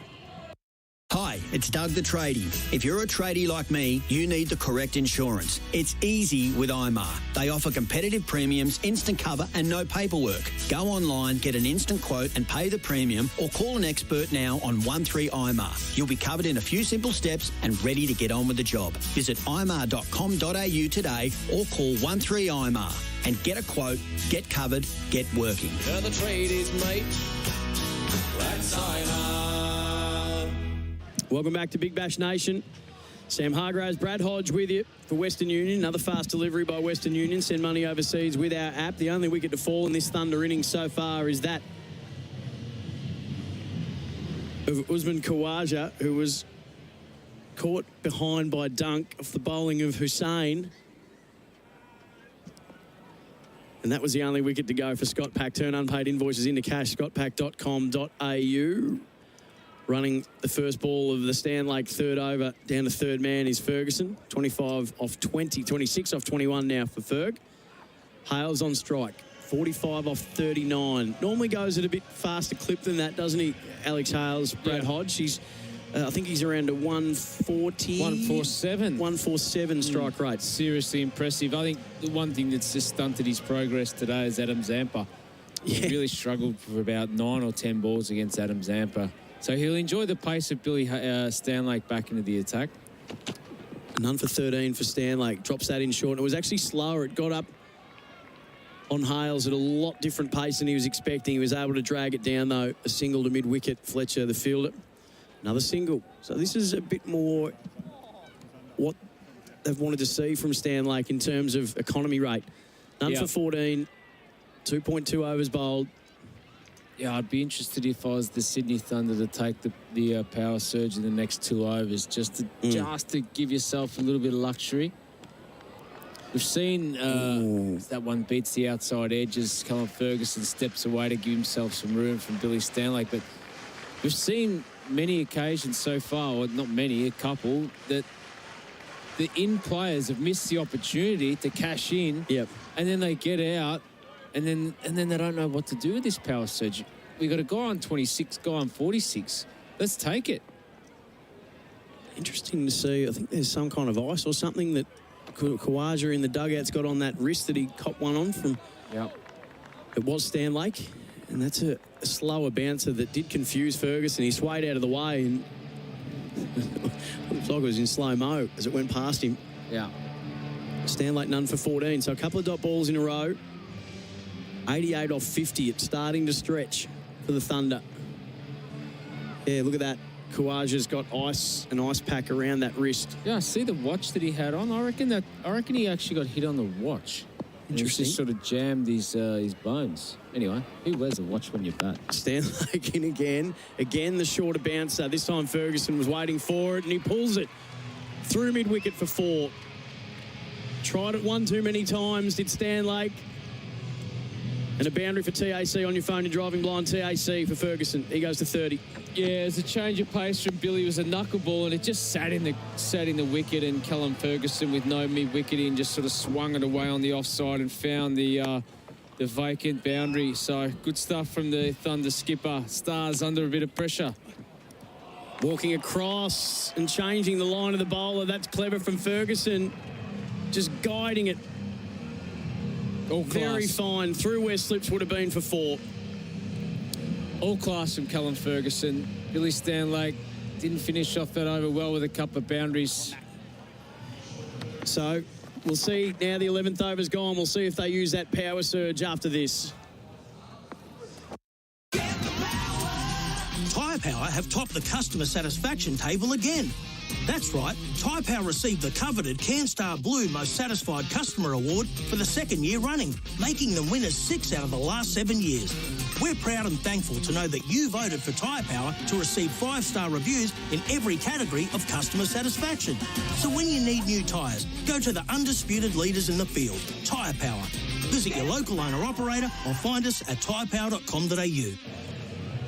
Hi, it's Doug the Tradie. If you're a tradie like me, you need the correct insurance. It's easy with IMAR. They offer competitive premiums, instant cover and no paperwork. Go online, get an instant quote and pay the premium, or call an expert now on 13IMAR. You'll be covered in a few simple steps and ready to get on with the job. Visit imar.com.au today or call 13IMAR and get a quote, get covered, get working. They're the tradies, mate. That's IMAR. Welcome back to Big Bash Nation. Sam Hargraves, Brad Hodge with you for Western Union. Another fast delivery by Western Union. Send money overseas with our app. The only wicket to fall in this Thunder innings so far is that of Usman Khawaja, who was caught behind by Dunk off the bowling of Hussain. And that was the only wicket to go for Scott Pack. Turn unpaid invoices into cash, scottpack.com.au. Running the first ball of the Stanlake third over down to third man is Ferguson. 25 off 20, 26 off 21 now for Ferg. Hales on strike. 45 off 39. Normally goes at a bit faster clip than that, doesn't he, Alex Hales, Brad Hodge? He's, I think he's around a 140. 147. 147 strike rate. Seriously impressive. I think the one thing that's just stunted his progress today is Adam Zampa. He really struggled for about 9 or 10 balls against Adam Zampa. So he'll enjoy the pace of Billy Stanlake back into the attack. None for 13 for Stanlake. Drops that in short. It was actually slower. It got up on Hales at a lot different pace than he was expecting. He was able to drag it down, though. A single to mid-wicket. Fletcher, the fielder. Another single. So this is a bit more what they've wanted to see from Stan Lake in terms of economy rate. None for 14, 2.2 overs bowled. Yeah, I'd be interested if I was the Sydney Thunder to take the power surge in the next 2 overs just to give yourself a little bit of luxury. We've seen that one beats the outside edges. Callum Ferguson steps away to give himself some room from Billy Stanlake. But we've seen many occasions so far, or not many, a couple, that the in-players have missed the opportunity to cash in. And then they get out, and then they don't know what to do with this power surge. We got a guy on 26, guy on 46. Let's take it. Interesting to see. I think there's some kind of ice or something that Khawaja in the dugout's got on that wrist that he copped one on from. It was Stan Lake, and that's a slower bouncer that did confuse Ferguson. He swayed out of the way, and it looked like it was in slow-mo as it went past him. Stan Lake none for 14, so a couple of dot balls in a row. 88 off 50. It's starting to stretch for the Thunder. Yeah, look at that. Khawaja's got an ice pack around that wrist. Yeah, I see the watch that he had on. I reckon he actually got hit on the watch. Interesting. He just sort of jammed his bones. Anyway, who wears a watch when you bat? Stan Lake in again. Again, the shorter bouncer. This time Ferguson was waiting for it, and he pulls it through mid-wicket for 4. Tried it one too many times, did Stan Lake. And a boundary for TAC on your phone. You're driving blind. TAC for Ferguson. He goes to 30. Yeah, there's a change of pace from Billy. It was a knuckleball, and it just sat in the wicket. And Callum Ferguson, with no mid-wicket in, just sort of swung it away on the offside and found the vacant boundary. So good stuff from the Thunder skipper. Stars under a bit of pressure. Walking across and changing the line of the bowler. That's clever from Ferguson. Just guiding it. All class. Very fine. Through where slips would have been for 4. All class from Callum Ferguson. Billy Stanlake didn't finish off that over well with a couple of boundaries. So we'll see now the 11th over's gone. We'll see if they use that power surge after this. Tyre Power have topped the customer satisfaction table again. That's right, Tyre Power received the coveted CanStar Blue Most Satisfied Customer Award for the 2nd year running, making them winners 6 out of the last 7 years. We're proud and thankful to know that you voted for Tyre Power to receive 5-star reviews in every category of customer satisfaction. So when you need new tyres, go to the undisputed leaders in the field, Tyre Power. Visit your local owner-operator or find us at tyrepower.com.au.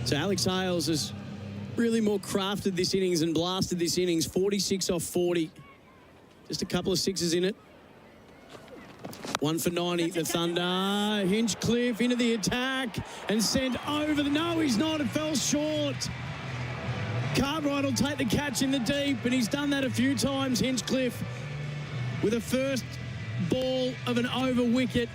So Alex Hales has really more crafted this innings and blasted this innings. 46 off 40. Just a couple of sixes in it. 1 for 90. The Thunder. Hinchcliffe into the attack and sent over the... No, he's not. It fell short. Cartwright will take the catch in the deep, and he's done that a few times, Hinchcliffe, with a first ball of an over wicket.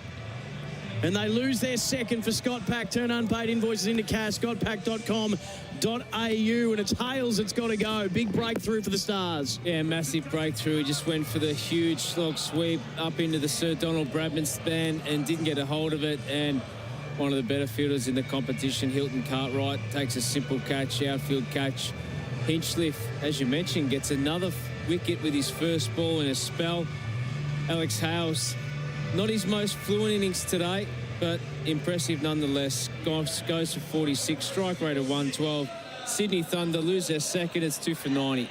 And they lose their second for Scott Pack. Turn unpaid invoices into cash. scottpack.com.au. And it's Hales that's got to go. Big breakthrough for the Stars. Yeah, massive breakthrough. He just went for the huge slog sweep up into the Sir Donald Bradman span and didn't get a hold of it. And one of the better fielders in the competition, Hilton Cartwright, takes a simple catch, outfield catch. Hinchcliffe, as you mentioned, gets another wicket with his first ball in a spell. Alex Hales, not his most fluent innings today, but impressive nonetheless. Goss goes for 46, strike rate of 112. Sydney Thunder lose their second, it's 2 for 90.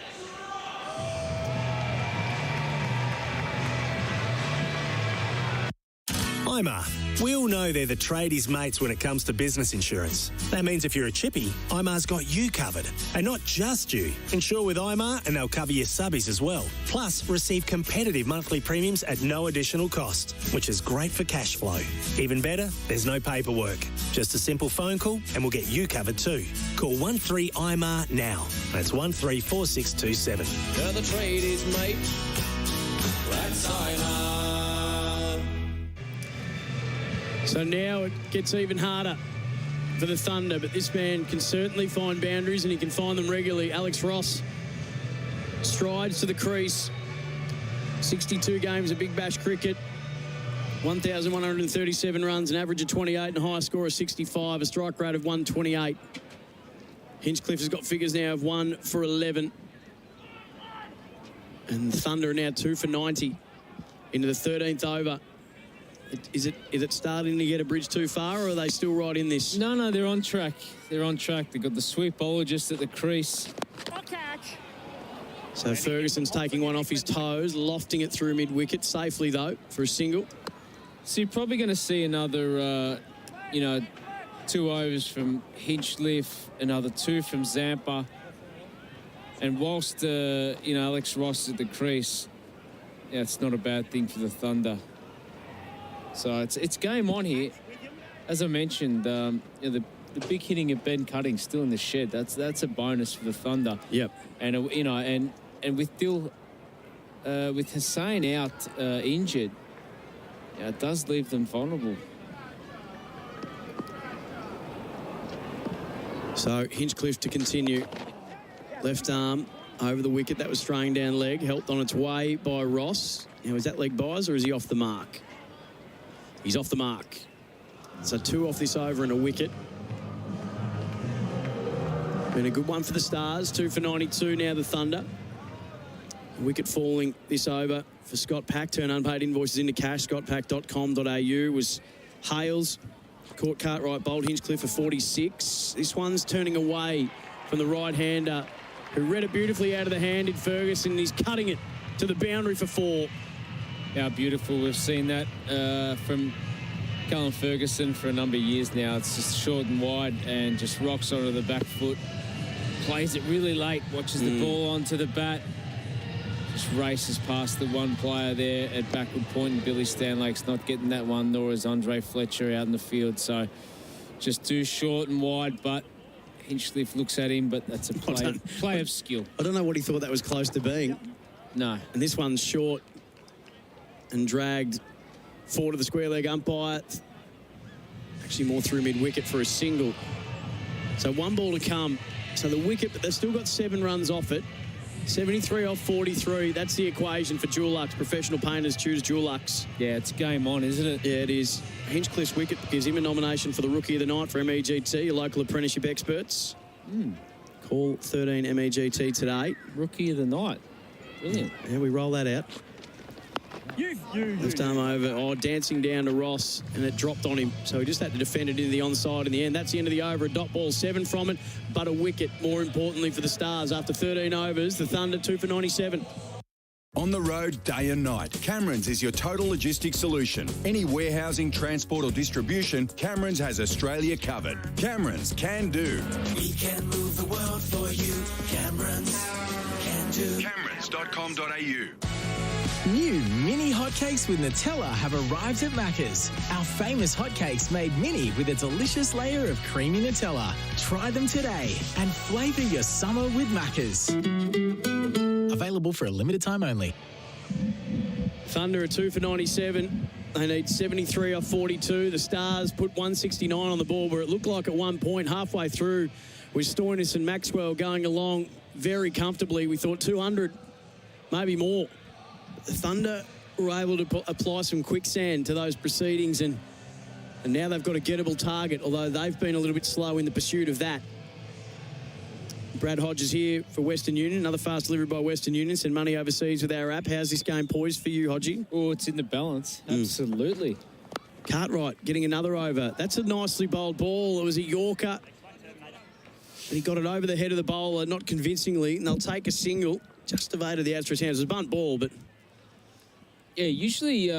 IMAR. We all know they're the tradies' mates when it comes to business insurance. That means if you're a chippy, IMAR's got you covered. And not just you. Insure with IMAR and they'll cover your subbies as well. Plus, receive competitive monthly premiums at no additional cost, which is great for cash flow. Even better, there's no paperwork. Just a simple phone call and we'll get you covered too. Call 13-IMAR now. That's 134627. They're the tradies' mate. That's IMAR. So now it gets even harder for the Thunder, but this man can certainly find boundaries and he can find them regularly. Alex Ross strides to the crease. 62 games of Big Bash cricket. 1,137 runs, an average of 28 and a high score of 65, a strike rate of 128. Hinchcliffe has got figures now of 1 for 11. And Thunder are now 2 for 90 into the 13th over. Is it starting to get a bridge too far, or are they still right in this? No, they're on track. They're on track. They've got the sweep bowler just at the crease. So Ferguson's taking one off his toes, lofting it through mid-wicket safely, though, for a single. So you're probably going to see another, 2 overs from Hinchcliffe, another 2 from Zampa. And whilst, Alex Ross is at the crease, yeah, it's not a bad thing for the Thunder. So it's game on here. As I mentioned, the big hitting of Ben Cutting still in the shed. That's a bonus for the Thunder. Yep. And and with with Hussain out injured, it does leave them vulnerable. So Hinchcliffe to continue. Left arm over the wicket. That was straying down leg. Helped on its way by Ross. Now, is that leg buys or is he off the mark? He's off the mark. So 2 off this over and a wicket. Been a good one for the Stars. 2 for 92 now the Thunder. Wicket falling this over for Scott Pack. Turn unpaid invoices into cash. scottpack.com.au was Hales. Caught Cartwright bowled Hinchcliffe for 46. This one's turning away from the right-hander who read it beautifully out of the hand in Ferguson. He's cutting it to the boundary for 4. How beautiful. We've seen that from Cullen Ferguson for a number of years now. It's just short and wide and just rocks onto the back foot. Plays it really late, watches the ball onto the bat. Just races past the one player there at backward point, and Billy Stanlake's not getting that one, nor is Andre Fletcher out in the field. So just too short and wide, but Hinchcliffe looks at him, but that's a play of skill. I don't know what he thought that was close to being. No. And this one's short and dragged forward to the square leg umpire. Actually more through mid-wicket for a single. So 1 ball to come. So the wicket, but they've still got 7 runs off it. 73 off 43. That's the equation for Dulux. Professional painters choose Dulux. Yeah, it's game on, isn't it? Yeah, it is. Hinchcliffe's wicket gives him a nomination for the Rookie of the Night for MEGT, your local apprenticeship experts. Call 13 MEGT today. Rookie of the Night. Brilliant. Yeah, we roll that out. Left arm over, dancing down to Ross, and it dropped on him. So he just had to defend it into the onside in the end. That's the end of the over. A dot ball, 7 from it, but a wicket, more importantly for the Stars. After 13 overs, the Thunder 2 for 97. On the road, day and night, Cameron's is your total logistics solution. Any warehousing, transport or distribution, Cameron's has Australia covered. Cameron's can do. We can move the world for you. Cameron's can do. Camerons.com.au. New mini hotcakes with Nutella have arrived at Macca's. Our famous hotcakes made mini with a delicious layer of creamy Nutella. Try them today and flavour your summer with Macca's. Available for a limited time only. Thunder are 2 for 97. They need 73 off 42. The Stars put 169 on the board, where it looked like at one point halfway through with Stoinis and Maxwell going along very comfortably. We thought 200, maybe more. The Thunder were able to apply some quicksand to those proceedings, and now they've got a gettable target, although they've been a little bit slow in the pursuit of that. Brad Hodges here for Western Union. Another fast delivery by Western Union. Send money overseas with our app. How's this game poised for you, Hodgie? Oh, it's in the balance. Absolutely. Cartwright getting another over. That's a nicely bowled ball. It was a Yorker. And he got it over the head of the bowler, not convincingly, and thll take a single. Just evaded the Astros' hands. It was a bunt ball, but... Yeah, usually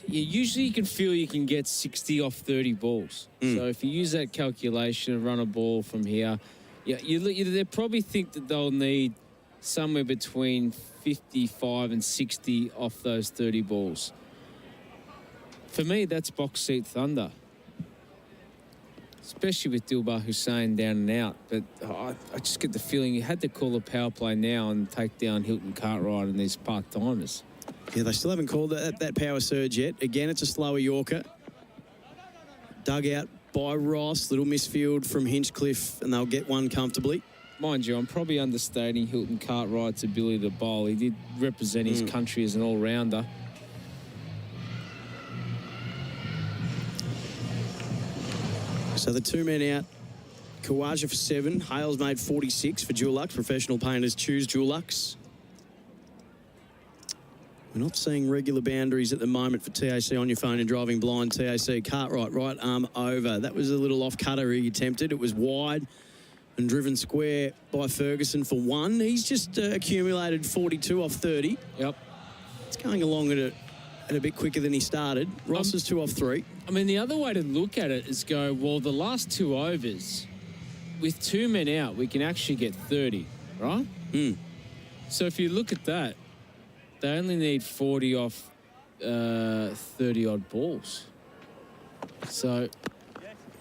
you can feel you can get 60 off 30 balls. So if you use that calculation and run a ball from here, they probably think that they'll need somewhere between 55 and 60 off those 30 balls. For me, that's box seat Thunder. Especially with Dilbar Hussain down and out. But I just get the feeling you had to call a power play now and take down Hilton Cartwright and these part-timers. Yeah, they still haven't called that power surge yet. Again, it's a slower Yorker. Dug out by Ross. Little misfield from Hinchcliffe, and they'll get one comfortably. Mind you, I'm probably understating Hilton Cartwright's ability to bowl. He did represent his country as an all-rounder. So the 2 men out Kawaja for 7. Hale's made 46 for Dulux. Professional painters choose Dulux. We're not seeing regular boundaries at the moment for TAC on your phone and driving blind. TAC, Cartwright, right arm over. That was a little off-cutter he attempted. It was wide and driven square by Ferguson for 1. He's just accumulated 42 off 30. Yep. It's going along at a bit quicker than he started. Ross is 2 off 3. I mean, the other way to look at it is go, well, the last 2 overs, with 2 men out, we can actually get 30, right? So if you look at that, they only need 40 off 30-odd balls. So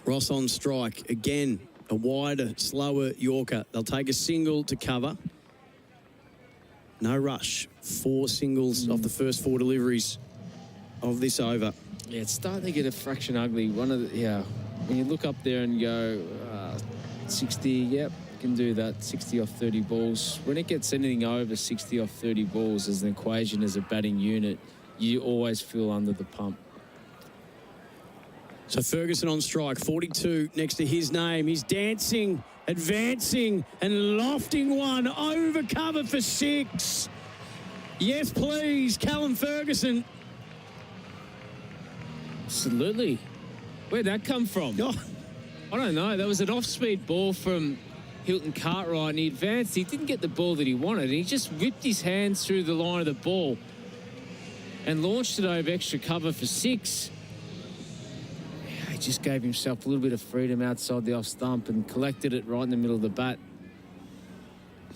Ross on strike. Again, a wider, slower Yorker. They'll take a single to cover. No rush. 4 singles off the first 4 deliveries of this over. Yeah, it's starting to get a fraction ugly. When you look up there and go, 60, yep, can do that. 60 off 30 balls. When it gets anything over 60 off 30 balls as an equation, as a batting unit, you always feel under the pump. So Ferguson on strike, 42 next to his name. He's dancing, advancing, and lofting one over cover for 6. Yes, please, Callum Ferguson. Absolutely. Where'd that come from? Oh. I don't know. That was an off-speed ball from Hilton Cartwright, and he advanced. He didn't get the ball that he wanted, and he just whipped his hands through the line of the ball and launched it over extra cover for 6. He just gave himself a little bit of freedom outside the off stump and collected it right in the middle of the bat.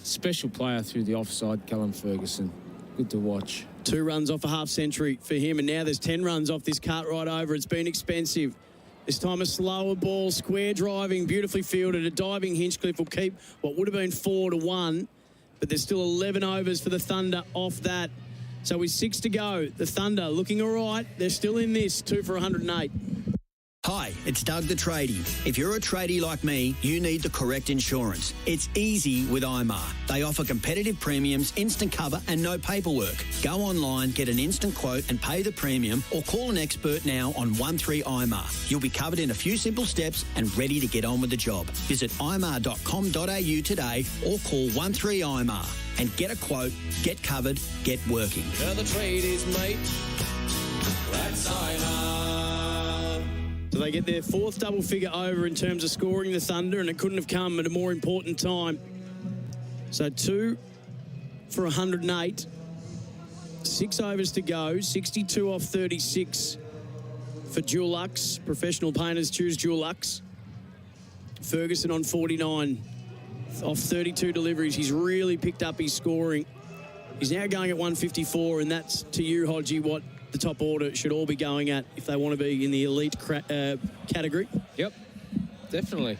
Special player through the offside, Callum Ferguson. Good to watch. 2 runs off a half century for him, and now there's 10 runs off this Cartwright over. It's been expensive. This time a slower ball, square driving, beautifully fielded. A diving Hinchcliffe will keep what would have been 4-1, but there's still 11 overs for the Thunder off that. So with 6 to go, the Thunder looking all right. They're still in this, 2 for 108. Hi, it's Doug the Tradie. If you're a tradie like me, you need the correct insurance. It's easy with IMAR. They offer competitive premiums, instant cover and no paperwork. Go online, get an instant quote and pay the premium, or call an expert now on 13IMAR. You'll be covered in a few simple steps and ready to get on with the job. Visit imar.com.au today or call 13IMAR and get a quote, get covered, get working. They're the tradies, mate. That's IMAR. So they get their 4th double figure over in terms of scoring the Thunder, and it couldn't have come at a more important time. So 2 for 108. 6 overs to go. 62 off 36 for Dulux. Professional painters choose Dulux. Ferguson on 49 off 32 deliveries. He's really picked up his scoring. He's now going at 154, and that's, to you, Hodgie, what the top order should all be going at if they want to be in the elite category. Yep, definitely.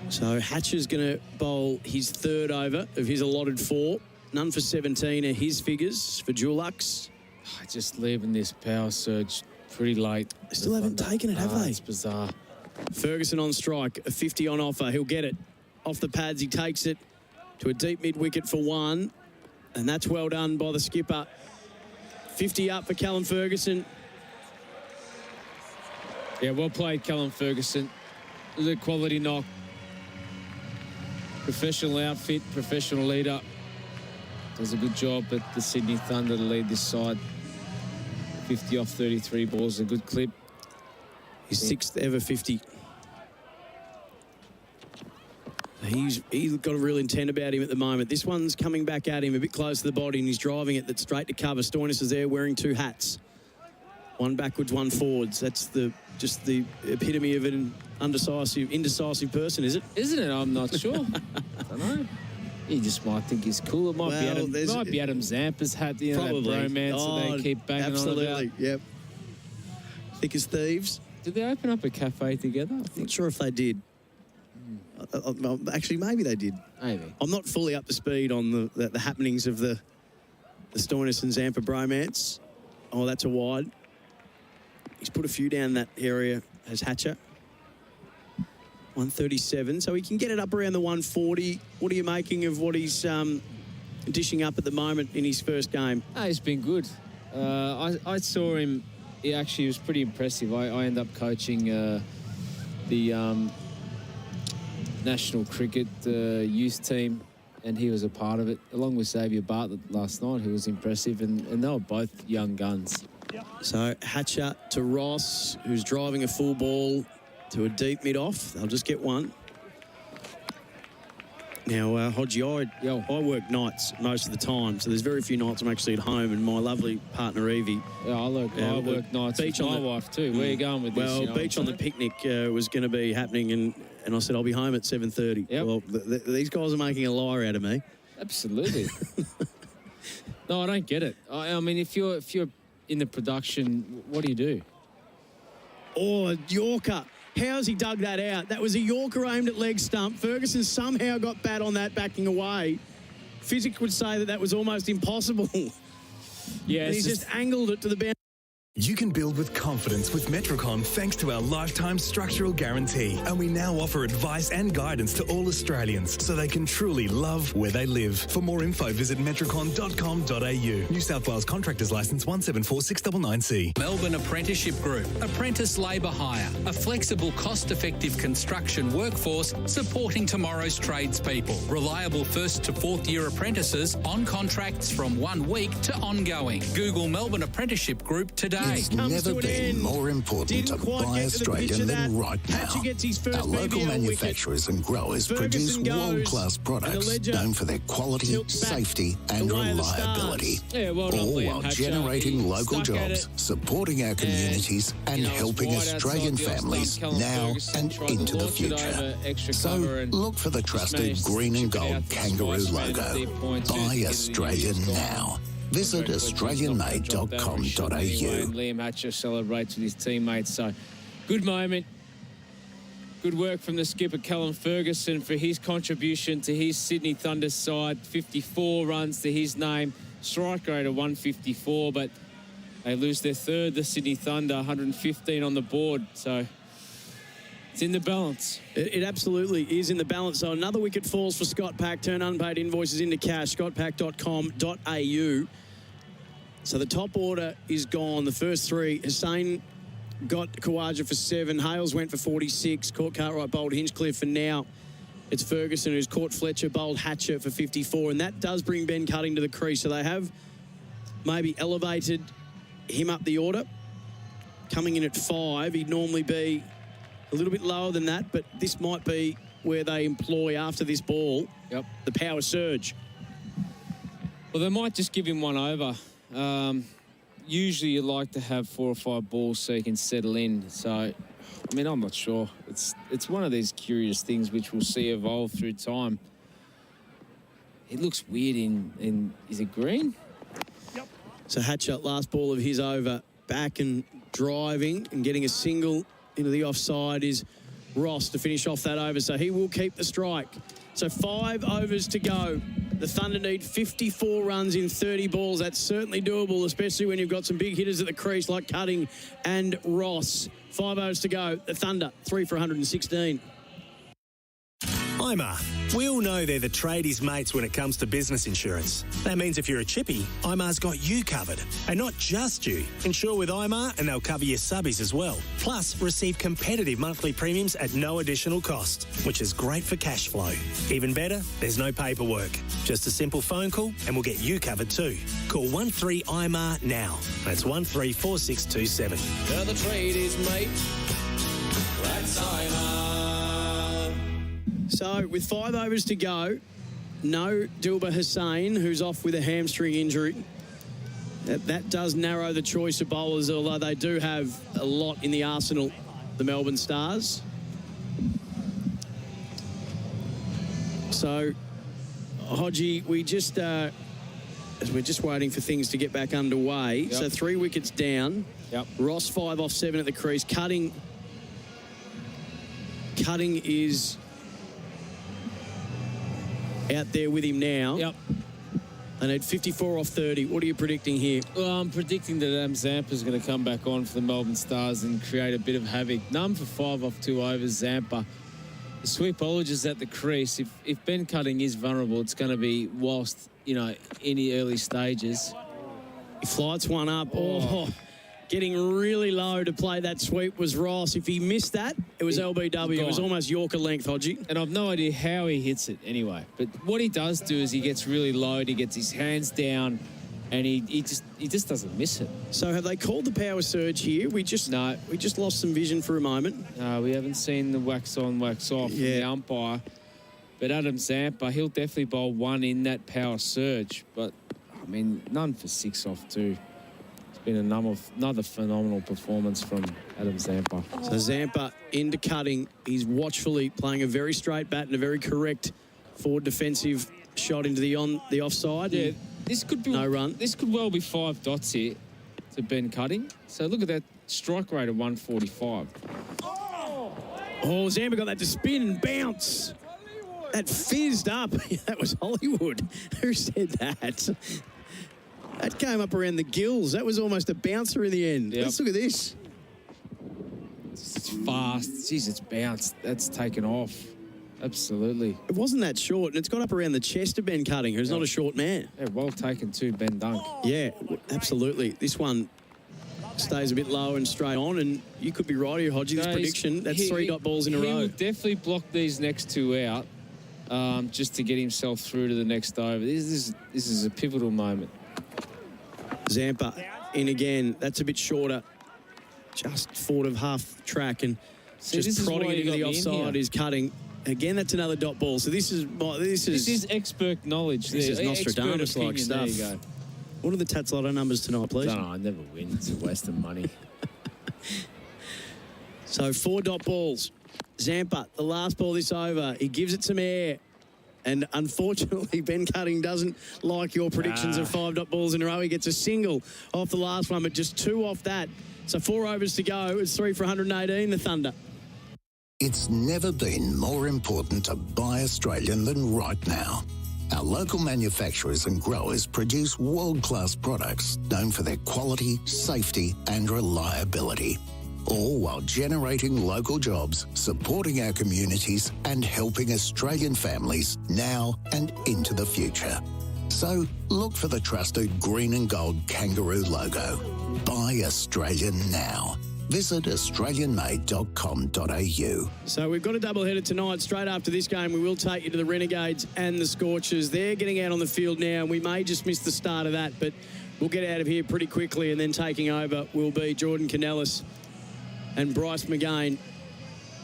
So Hatcher's going to bowl his 3rd over of his allotted 4. None for 17 are his figures for Dulux. Just leaving this power surge pretty late. They still haven't taken it, have they? It's bizarre. Ferguson on strike, a 50 on offer. He'll get it. Off the pads, he takes it to a deep mid-wicket for 1. And that's well done by the skipper. 50 up for Callum Ferguson. Yeah, well played, Callum Ferguson. The quality knock. Professional outfit, professional leader. Does a good job at the Sydney Thunder to lead this side. 50 off 33 balls, a good clip. His 6th ever 50. He's got a real intent about him at the moment. This one's coming back at him a bit close to the body, and he's driving it that's straight to cover. Stoinis is there wearing 2 hats. 1 backwards, 1 forwards. That's just the epitome of an indecisive person, is it? Isn't it? I'm not sure. I don't know. You just might think he's cool. It might be Adam Zampa's hat, that bromance that they keep banging on about. Absolutely, yep. Thick as thieves. Did they open up a cafe together? I'm not sure if they did. Actually, maybe they did. Maybe. I'm not fully up to speed on the happenings of the Stoinis and Zampa bromance. Oh, that's a wide. He's put a few down that area as Hatcher. 137, so he can get it up around the 140. What are you making of what he's dishing up at the moment in his first game? He's been good. I saw him. He actually was pretty impressive. I ended up coaching the national cricket youth team, and he was a part of it, along with Xavier Bartlett last night, who was impressive, and they were both young guns. So Hatcher to Ross, who's driving a full ball to a deep mid-off. They'll just get one. Now, Hodgie, I work nights most of the time, so there's very few nights I'm actually at home, and my lovely partner, Evie. Yeah, I work nights with my wife too. Where are you going with this? Well, Beach on the Picnic was going to be happening, and I said, I'll be home at 7:30. Yep. Well, these guys are making a liar out of me. Absolutely. No, I don't get it. I mean, if you're in the production, what do you do? Oh, Yorker. How's he dug that out? That was a Yorker aimed at leg stump. Ferguson somehow got bat on that backing away. Physics would say that was almost impossible. Yeah, and he's just angled it to the boundary. You can build with confidence with Metricon thanks to our lifetime structural guarantee. And we now offer advice and guidance to all Australians so they can truly love where they live. For more info, visit metricon.com.au. New South Wales Contractors Licence 174699C. Melbourne Apprenticeship Group. Apprentice labour hire. A flexible, cost-effective construction workforce supporting tomorrow's tradespeople. Reliable first to fourth year apprentices on contracts from 1 week to ongoing. Google Melbourne Apprenticeship Group today. It's never been more important to buy Australian than right now. Our local manufacturers and growers produce world-class products known for their quality, safety and reliability, all while generating local jobs, supporting our communities and helping Australian families now and into the future. So look for the trusted green and gold kangaroo logo. Buy Australian now. Visit australianmade.com.au. Liam Hatcher celebrates with his teammates. So, good moment. Good work from the skipper, Callum Ferguson, for his contribution to his Sydney Thunder side. 54 runs to his name. Strike rate of 154, but they lose their third, the Sydney Thunder, 115 on the board. So, it's in the balance. It absolutely is in the balance. So another wicket falls for Scott Pack. Turn unpaid invoices into cash. scottpack.com.au. So the top order is gone. The first three, Hussain got Khawaja for 7. Hales went for 46. Caught Cartwright, bowled Hinchcliffe. And now it's Ferguson who's caught Fletcher, bowled Hatcher for 54. And that does bring Ben Cutting to the crease. So they have maybe elevated him up the order. Coming in at 5, he'd normally be a little bit lower than that, but this might be where they employ after this ball the power surge. Well, they might just give him one over. Usually you like to have 4 or 5 balls so you can settle in. So, I mean, I'm not sure. It's one of these curious things which we'll see evolve through time. It looks weird in is it green? Yep. So Hatcher, last ball of his over, back and driving and getting a single into the offside is Ross to finish off that over. So he will keep the strike. So 5 overs to go. The Thunder need 54 runs in 30 balls. That's certainly doable, especially when you've got some big hitters at the crease like Cutting and Ross. 5 overs to go. The Thunder, 3 for 116. IMAR. We all know they're the tradies' mates when it comes to business insurance. That means if you're a chippy, IMAR's got you covered. And not just you. Insure with IMAR and they'll cover your subbies as well. Plus, receive competitive monthly premiums at no additional cost, which is great for cash flow. Even better, there's no paperwork. Just a simple phone call and we'll get you covered too. Call 13-IMAR now. That's 134627. They're the tradies, mate. That's IMAR. So, with 5 overs to go, no Dilba Hussain, who's off with a hamstring injury. That does narrow the choice of bowlers, although they do have a lot in the arsenal, the Melbourne Stars. So, Hodgie, we're just waiting for things to get back underway. Yep. So 3 wickets down. Yep. Ross 5 off 7 at the crease. Cutting is out there with him now. Yep. They need 54 off 30. What are you predicting here? Well, I'm predicting that Zampa's going to come back on for the Melbourne Stars and create a bit of havoc. None for 5 off 2 overs, Zampa. The sweepologist at the crease. If Ben Cutting is vulnerable, it's going to be whilst, in the early stages. He flights one up. Oh. getting really low to play that sweep was Ross. If he missed that, it was LBW. It was almost Yorker length, Hodgie. And I've no idea how he hits it anyway. But what he does do is he gets really low, he gets his hands down, and he just doesn't miss it. So have they called the power surge here? We just lost some vision for a moment. No, we haven't seen the wax on, wax off from the umpire. But Adam Zampa, he'll definitely bowl one in that power surge. But, I mean, none for 6 off 2. Been another phenomenal performance from Adam Zampa. So Zampa into cutting. He's watchfully playing a very straight bat and a very correct forward defensive shot into the offside. Yeah, this could be no run. This could well be 5 dots here to Ben Cutting. So look at that strike rate of 145. Oh, Zampa got that to spin and bounce. That fizzed up. That was Hollywood. Who said that? That came up around the gills. That was almost a bouncer in the end. Yep. Let's look at this. It's fast. Jeez, it's bounced. That's taken off. Absolutely. It wasn't that short, and it's got up around the chest of Ben Cutting, who's not a short man. Yeah, well taken too, Ben Dunk. Yeah, absolutely. This one stays a bit low and straight on, and you could be right here, Hodgie. This prediction, that's 3 dot balls in a row. He will definitely block these next 2 out just to get himself through to the next over. This is a pivotal moment. Zampa in again. That's a bit shorter. Just forward of half track and just prodding it into the offside is Cutting. Again, that's another dot ball. So this is expert knowledge. This is Nostradamus-like stuff. There you go. What are the Tats Lotto numbers tonight, please? No, I never win. It's a waste of money. So 4 dot balls. Zampa, the last ball this over, he gives it some air. And unfortunately, Ben Cutting doesn't like your predictions of 5 dot balls in a row. He gets a single off the last one, but just 2 off that. So 4 overs to go. It's 3 for 118, the Thunder. It's never been more important to buy Australian than right now. Our local manufacturers and growers produce world-class products known for their quality, safety and reliability. All while generating local jobs, supporting our communities and helping Australian families now and into the future. So look for the trusted green and gold kangaroo logo. Buy Australian now. Visit australianmade.com.au. So we've got a doubleheader tonight. Straight after this game, we will take you to the Renegades and the Scorchers. They're getting out on the field now, and we may just miss the start of that, but we'll get out of here pretty quickly, and then taking over will be Jordan Canellis and Bryce McGain.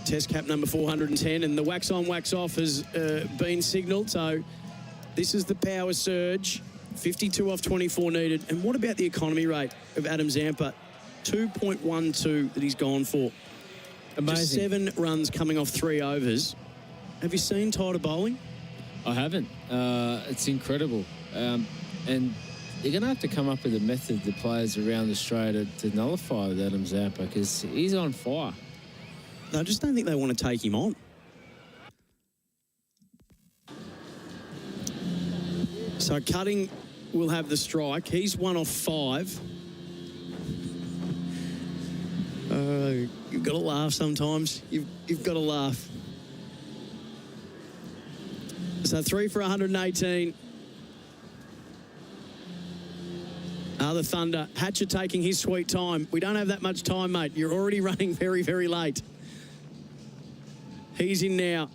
Test cap number 410, and the wax on, wax off has been signalled. So this is the power surge. 52 off 24 needed. And what about the economy rate of Adam Zampa? 2.12 that he's gone for. Amazing. Just 7 runs coming off 3 overs. Have you seen tighter bowling? I haven't. It's incredible. And they're going to have to come up with a method, the players around Australia, to nullify Adam Zampa, because he's on fire. I just don't think they want to take him on. So Cutting will have the strike. He's 1 off 5. You've got to laugh sometimes. You've got to laugh. So 3 for 118. The Thunder. Hatcher taking his sweet time. We don't have that much time, mate. You're already running very, very late. He's in now.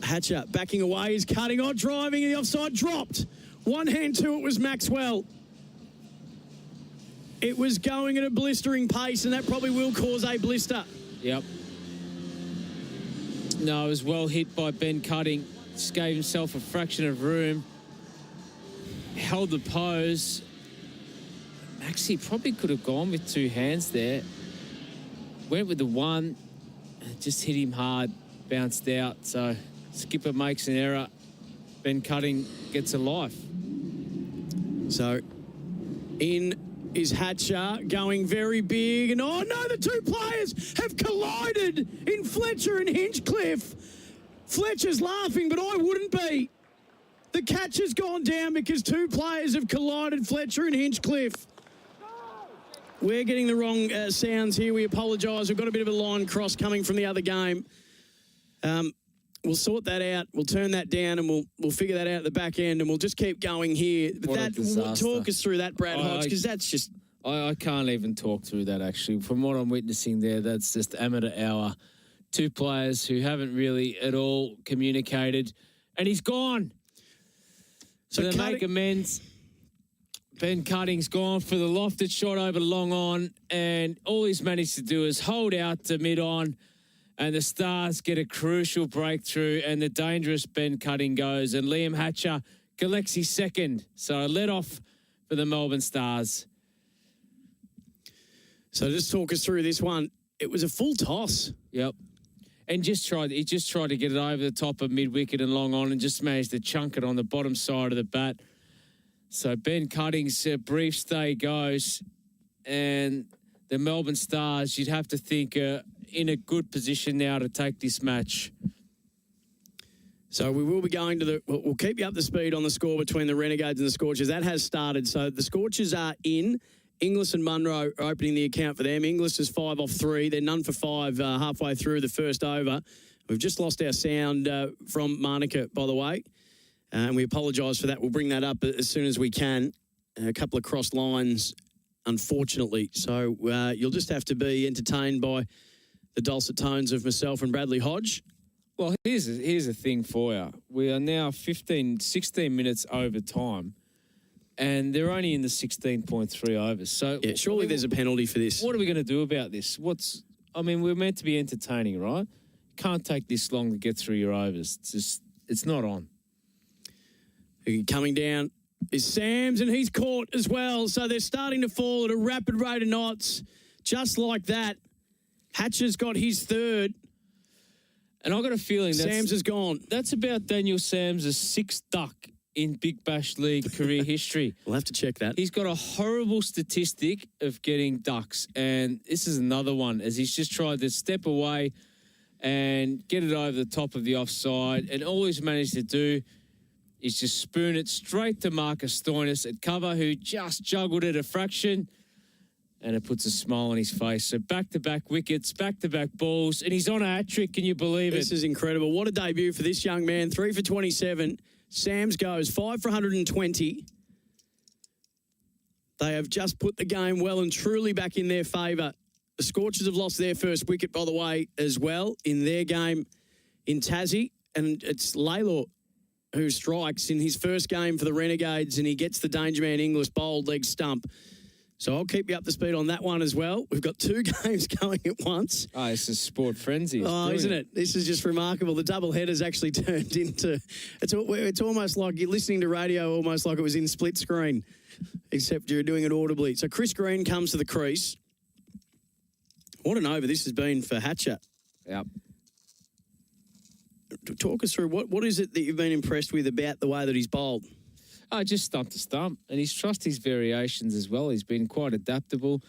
Hatcher backing away. He's cutting on, driving in the offside. Dropped. One hand to it was Maxwell. It was going at a blistering pace, and that probably will cause a blister. Yep. No, it was well hit by Ben Cutting. Just gave himself a fraction of room. Held the pose. Maxie probably could have gone with 2 hands there. Went with the 1. Just hit him hard. Bounced out. So skipper makes an error. Ben Cutting gets a life. So in is Hatcher, going very big. And oh no, the 2 players have collided in Fletcher and Hinchcliffe. Fletcher's laughing, but I wouldn't be. The catch has gone down because 2 players have collided, Fletcher and Hinchcliffe. We're getting the wrong sounds here. We apologise. We've got a bit of a line cross coming from the other game. we'll sort that out. We'll turn that down, and we'll figure that out at the back end, and we'll just keep going here. But talk us through that, Brad Hodge, because that's just... I can't even talk through that, actually. From what I'm witnessing there, that's just amateur hour. Two players who haven't really at all communicated, and he's gone. So they make amends. Ben Cutting's gone for the lofted shot over long on, and all he's managed to do is hold out to mid-on, and the Stars get a crucial breakthrough, and the dangerous Ben Cutting goes, and Liam Hatcher collects his second. So a let-off for the Melbourne Stars. So just talk us through this one. It was a full toss. Yep. And he just tried to get it over the top of mid-wicket and long on and just managed to chunk it on the bottom side of the bat. So Ben Cutting's brief stay goes, and the Melbourne Stars, you'd have to think, in a good position now to take this match. So we will be going to we'll keep you up to speed on the score between the Renegades and the Scorchers. That has started. So the Scorchers are in. Inglis and Munro are opening the account for them. Inglis is 5 off 3. They're none for 5 halfway through the first over. We've just lost our sound from Marnica, by the way, and we apologise for that. We'll bring that up as soon as we can. A couple of crossed lines, unfortunately. So you'll just have to be entertained by the dulcet tones of myself and Bradley Hodge. Well, here's a thing for you. We are now 16 minutes over time. And they're only in the 16.3 overs. So yeah, surely there's a penalty for this. What are we going to do about this? We're meant to be entertaining, right? Can't take this long to get through your overs. It's not on. Coming down is Sams, and he's caught as well. So they're starting to fall at a rapid rate of knots. Just like that. Hatcher's got his third. And I've got a feeling Sams is gone. That's about Daniel Sams' sixth duck in Big Bash League career history. We'll have to check that. He's got a horrible statistic of getting ducks, and this is another one, as he's just tried to step away and get it over the top of the offside, and all he's managed to do is just spoon it straight to Marcus Stoinis at cover, who just juggled it a fraction, and it puts a smile on his face. So back-to-back wickets, back-to-back balls, and he's on a hat-trick. Can you believe it? This is incredible. What a debut for this young man. 3 for 27. Sams goes 5 for 120. They have just put the game well and truly back in their favour. The Scorchers have lost their first wicket, by the way, as well in their game in Tassie. And it's Laylaw who strikes in his first game for the Renegades, and he gets the danger man Inglis bowled leg stump. So I'll keep you up to speed on that one as well. We've got 2 games going at once. Oh, it's a sport frenzy. Isn't it? This is just remarkable. The double header's actually turned into... It's almost like you're listening to radio, almost like it was in split screen, except you're doing it audibly. So Chris Green comes to the crease. What an over this has been for Hatcher. Yep. Talk us through, what is it that you've been impressed with about the way that he's bowled? Just stump to stump. And he's trust his variations as well. He's been quite adaptable.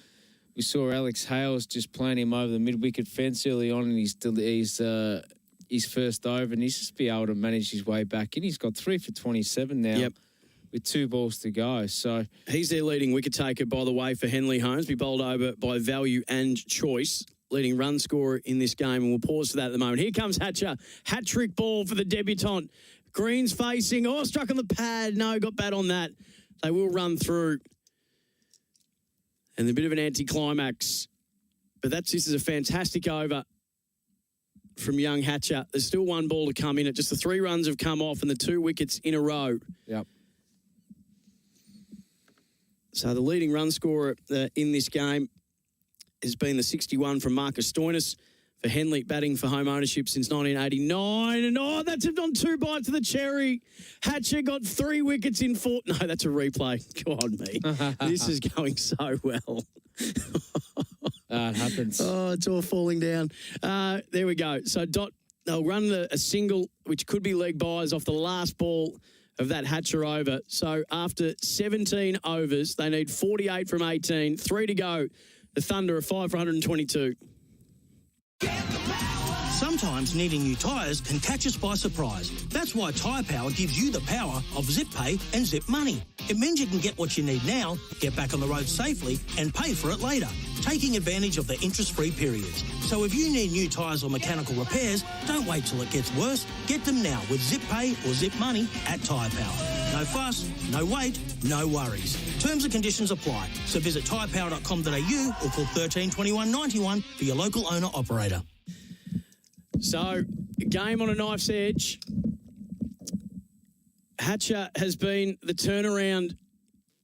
We saw Alex Hales just playing him over the mid-wicket fence early on in his first over, and he's just be able to manage his way back in. He's got 3 for 27 now with 2 balls to go. So he's their leading wicket taker, by the way, for Henley Holmes. Be bowled over by value and choice. Leading run scorer in this game, and we'll pause for that at the moment. Here comes Hatcher. Hat-trick ball for the debutant. Green's facing. Oh, struck on the pad. No, got bad on that. They will run through. And a bit of an anticlimax. But this is a fantastic over from young Hatcher. There's still 1 ball to come in it. Just the 3 runs have come off and the 2 wickets in a row. Yep. So the leading run scorer in this game has been the 61 from Marcus Stoinis. For Henley, batting for home ownership since 1989. And, that's on 2 bites of the cherry. Hatcher got 3 wickets in 4. No, that's a replay. God, me. This is going so well. It happens. Oh, it's all falling down. There we go. So they'll run a single, which could be leg buys off the last ball of that Hatcher over. So after 17 overs, they need 48 from 18. 3 to go. The Thunder are 5 for 122. Sometimes needing new tyres can catch us by surprise. That's why Tyre Power gives you the power of Zip Pay and Zip Money. It means you can get what you need now, get back on the road safely and pay for it later, taking advantage of the interest-free periods. So if you need new tyres or mechanical repairs, don't wait till it gets worse. Get them now with Zip Pay or Zip Money at Tyre Power. No fuss, no wait, no worries. Terms and conditions apply. So visit tyrepower.com.au or call 13 21 91 for your local owner-operator. So, game on a knife's edge. Hatcher has been the turnaround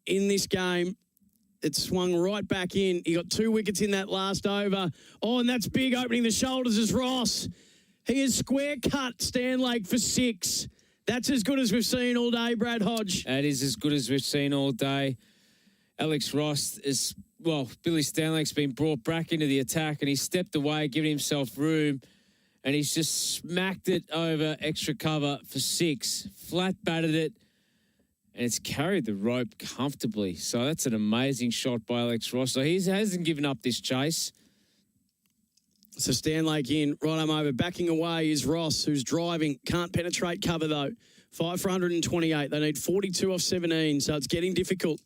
in this game. It swung right back in. He got 2 wickets in that last over. Oh, and that's big, opening the shoulders is Ross. He has square cut Stanlake for 6. That's as good as we've seen all day, Brad Hodge. That is as good as we've seen all day. Alex Ross is, well, Billy Stanlake's been brought back into the attack and he stepped away, giving himself room. And he's just smacked it over extra cover for 6. Flat batted it. And it's carried the rope comfortably. So that's an amazing shot by Alex Ross. So he hasn't given up this chase. So Stanlake in, right arm over. Backing away is Ross, who's driving. Can't penetrate cover, though. 5 for 128. They need 42 off 17, so it's getting difficult.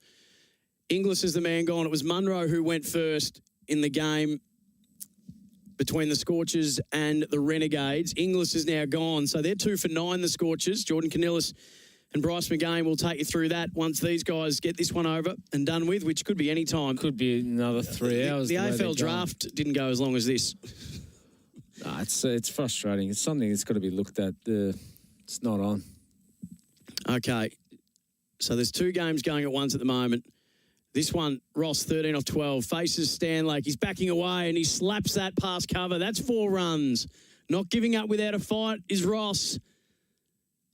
Inglis is the man gone. It was Munro who went first in the game between the Scorchers and the Renegades. Inglis is now gone. So they're 2 for 9, the Scorchers. Jordan Canillis and Bryce McGain will take you through that once these guys get this one over and done with, which could be any time. Could be another 3 hours. The AFL draft didn't go as long as this. Nah, it's frustrating. It's something that's got to be looked at. It's not on. Okay. So there's 2 games going at once at the moment. This one, Ross, 13 off 12, faces Stanlake. He's backing away and he slaps that past cover. That's 4 runs. Not giving up without a fight is Ross.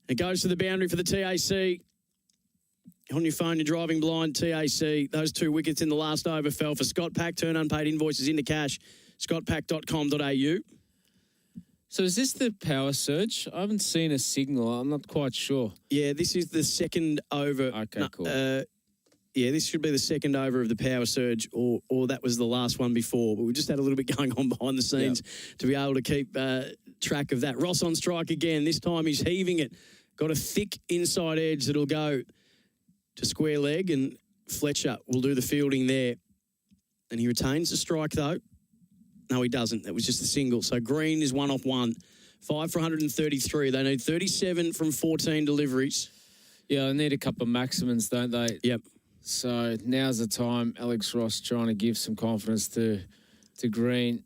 It goes to the boundary for the TAC. On your phone, you're driving blind, TAC. Those 2 wickets in the last over fell for Scott Pack. Turn unpaid invoices into cash. scottpack.com.au. So is this the power surge? I haven't seen a signal. I'm not quite sure. Yeah, this is the second over. Okay, cool. Yeah, this should be the second over of the power surge, or that was the last one before. But we just had a little bit going on behind the scenes to be able to keep track of that. Ross on strike again. This time he's heaving it. Got a thick inside edge that'll go to square leg, and Fletcher will do the fielding there. And he retains the strike, though. No, he doesn't. That was just a single. So Green is 1 off 1. 5 for 133. They need 37 from 14 deliveries. Yeah, they need a couple of maximums, don't they? Yep. So now's the time. Alex Ross trying to give some confidence to Green.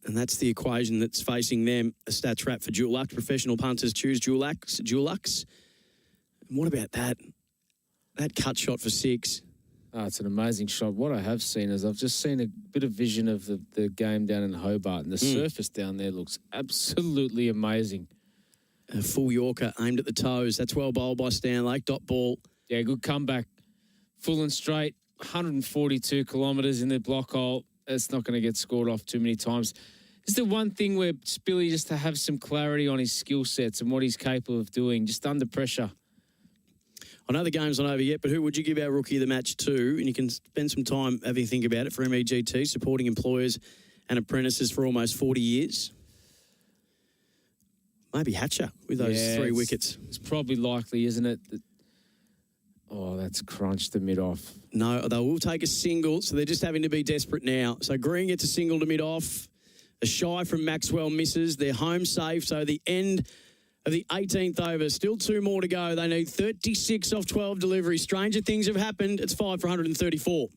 And that's the equation that's facing them. A stats wrap for Dulux. Professional punters choose Dulux. And what about that? That cut shot for 6. Oh, it's an amazing shot. What I have seen is I've just seen a bit of vision of the game down in Hobart, and the surface down there looks absolutely amazing. A full Yorker aimed at the toes. That's well bowled by Stanlake. Dot ball. Yeah, good comeback. Full and straight. 142 kilometres in the block hole. It's not going to get scored off too many times. It's the one thing where Billy just to have some clarity on his skill sets and what he's capable of doing, just under pressure. I know the game's not over yet, but who would you give our rookie of the match to? And you can spend some time having a think about it for MEGT, supporting employers and apprentices for almost 40 years. Maybe Hatcher with those 3 wickets. It's probably likely, isn't it? That's crunched the mid-off. No, they will take a single, so they're just having to be desperate now. So Green gets a single to mid-off. A shy from Maxwell misses. They're home safe, so the end of the 18th over. Still 2 more to go. They need 36 off 12 deliveries. Stranger things have happened. It's 5 for 134.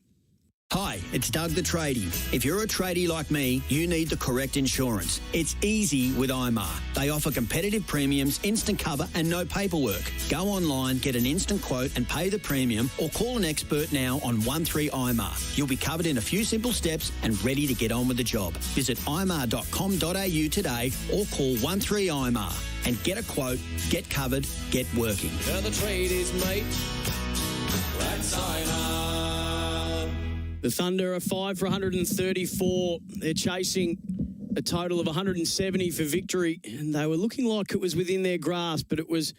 Hi, it's Doug the Tradie. If you're a tradie like me, you need the correct insurance. It's easy with IMAR. They offer competitive premiums, instant cover and no paperwork. Go online, get an instant quote and pay the premium, or call an expert now on 13IMAR. You'll be covered in a few simple steps and ready to get on with the job. Visit imar.com.au today or call 13IMAR and get a quote, get covered, get working. They're the tradies, mate. That's IMAR. The Thunder are 5 for 134. They're chasing a total of 170 for victory, and they were looking like it was within their grasp, but it was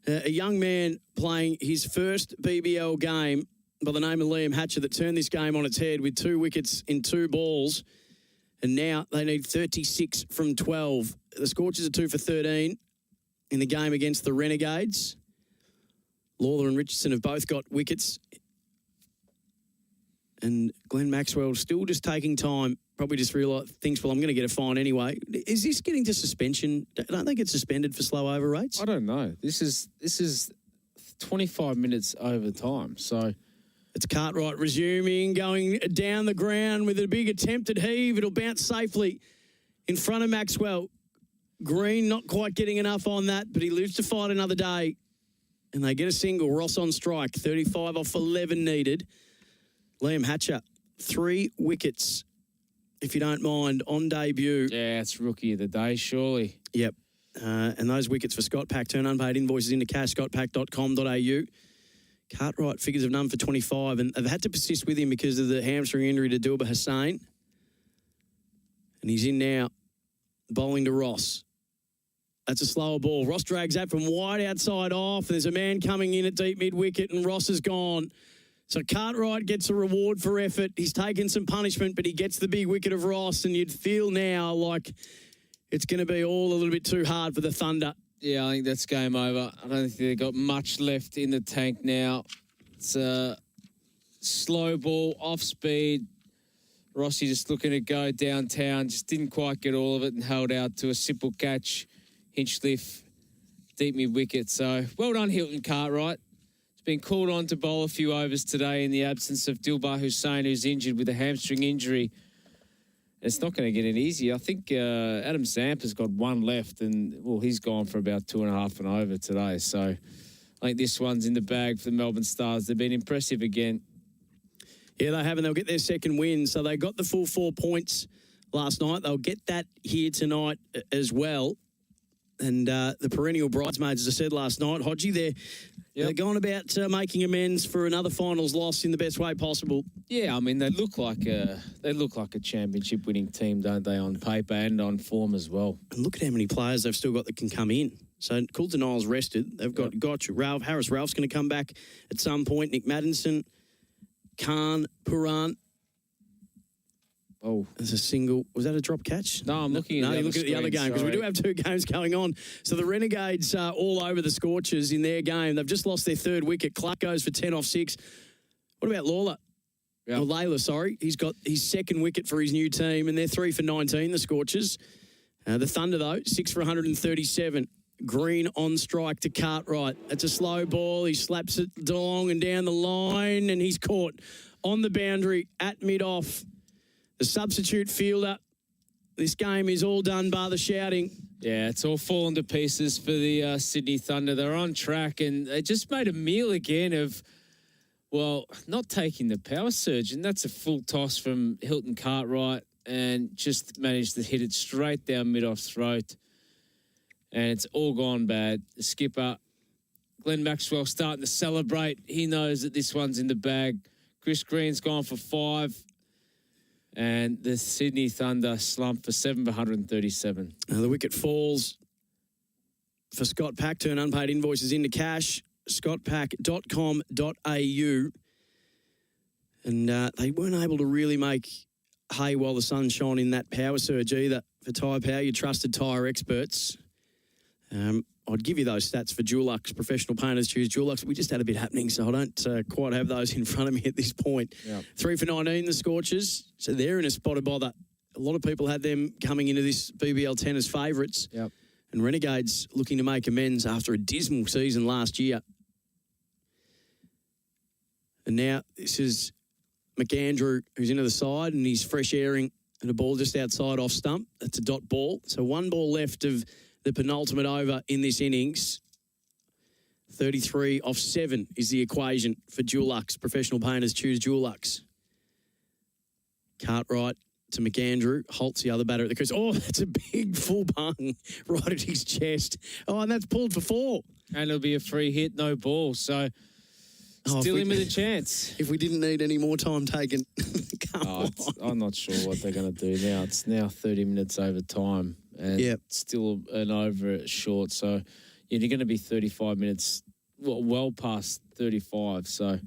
a young man playing his first BBL game by the name of Liam Hatcher that turned this game on its head with 2 wickets in 2 balls. And now they need 36 from 12. The Scorchers are 2 for 13 in the game against the Renegades. Lawler and Richardson have both got wickets. And Glenn Maxwell still just taking time. Probably just thinks, well, I'm going to get a fine anyway. Is this getting to suspension? Don't they get suspended for slow over rates? I don't know. This is 25 minutes over time. So it's Cartwright resuming, going down the ground with a big attempted heave. It'll bounce safely in front of Maxwell. Green not quite getting enough on that, but he lives to fight another day. And they get a single. Ross on strike. 35 off 11 needed. Liam Hatcher, 3 wickets, if you don't mind, on debut. Yeah, it's rookie of the day, surely. Yep. And those wickets for Scott Pack. Turn unpaid invoices into cash, scottpack.com.au. Cartwright figures of none for 25, and they've had to persist with him because of the hamstring injury to Dilba Hussain. And he's in now, bowling to Ross. That's a slower ball. Ross drags that from wide outside off. There's a man coming in at deep mid-wicket, and Ross is gone. So Cartwright gets a reward for effort. He's taken some punishment, but he gets the big wicket of Ross, and you'd feel now like it's going to be all a little bit too hard for the Thunder. Yeah, I think that's game over. I don't think they've got much left in the tank now. It's a slow ball, off speed. Rossi just looking to go downtown, just didn't quite get all of it and held out to a simple catch. Hinchcliffe, deep mid-wicket. So well done, Hilton Cartwright. Been called on to bowl a few overs today in the absence of Dilbar Hussain, who's injured with a hamstring injury. It's not going to get any easier. I think Adam Zampa's got 1 left, and, well, he's gone for about 2.5 and over today. So I think this one's in the bag for the Melbourne Stars. They've been impressive again. Yeah, they have, and they'll get their second win. So they got the full 4 points last night. They'll get that here tonight as well. And the perennial bridesmaids, as I said last night, Hodgie, they're going about making amends for another finals loss in the best way possible. Yeah, I mean they look like a championship winning team, don't they, on paper and on form as well. And look at how many players they've still got that can come in. So Coulter Niles rested. They've got Ralph Harris. Ralph's going to come back at some point. Nick Maddinson, Khan, Puran. Oh, there's a single. Was that a drop catch? No, I'm looking at the other game because we do have 2 games going on. So the Renegades are all over the Scorchers in their game. They've just lost their 3rd wicket. Clark goes for 10 off 6. What about Lawler? Yep. Or Layla, sorry. He's got his 2nd wicket for his new team, and they're 3 for 19, the Scorchers. The Thunder, though, 6 for 137. Green on strike to Cartwright. That's a slow ball. He slaps it along and down the line, and he's caught on the boundary at mid-off. The substitute fielder. This game is all done bar the shouting. Yeah, it's all fallen to pieces for the Sydney Thunder. They're on track, and they just made a meal again of, well, not taking the power surge, and that's a full toss from Hilton Cartwright, and just managed to hit it straight down mid-off throat, and it's all gone bad. The skipper, Glenn Maxwell, starting to celebrate. He knows that this one's in the bag. Chris Green's gone for 5. And the Sydney Thunder slumped for 7 for 137. The wicket falls for Scott Pack. Turn unpaid invoices into cash. scottpack.com.au. And they weren't able to really make hay while the sun shone in that power surge either. For Tyre Power, your trusted tyre experts. I'd give you those stats for Dulux. Professional painters choose Dulux. We just had a bit happening, so I don't quite have those in front of me at this point. Yep. 3 for 19, the Scorchers. So they're in a spot of bother. A lot of people had them coming into this BBL 10 as favourites. Yep. And Renegades looking to make amends after a dismal season last year. And now this is McAndrew, who's into the side, and he's fresh airing and a ball just outside off stump. That's a dot ball. So 1 ball left of the penultimate over in this innings. 33 off 7 is the equation for Dulux. Professional painters choose Dulux. Cartwright to McAndrew. Holt's the other batter at the crease. Oh, that's a big full bung right at his chest. Oh, and that's pulled for 4. And it'll be a free hit, no ball. So still in with a chance. If we didn't need any more time taken. I'm not sure what they're going to do now. It's now 30 minutes over time. And still an over short. So you're going to be 35 minutes, well past 35. So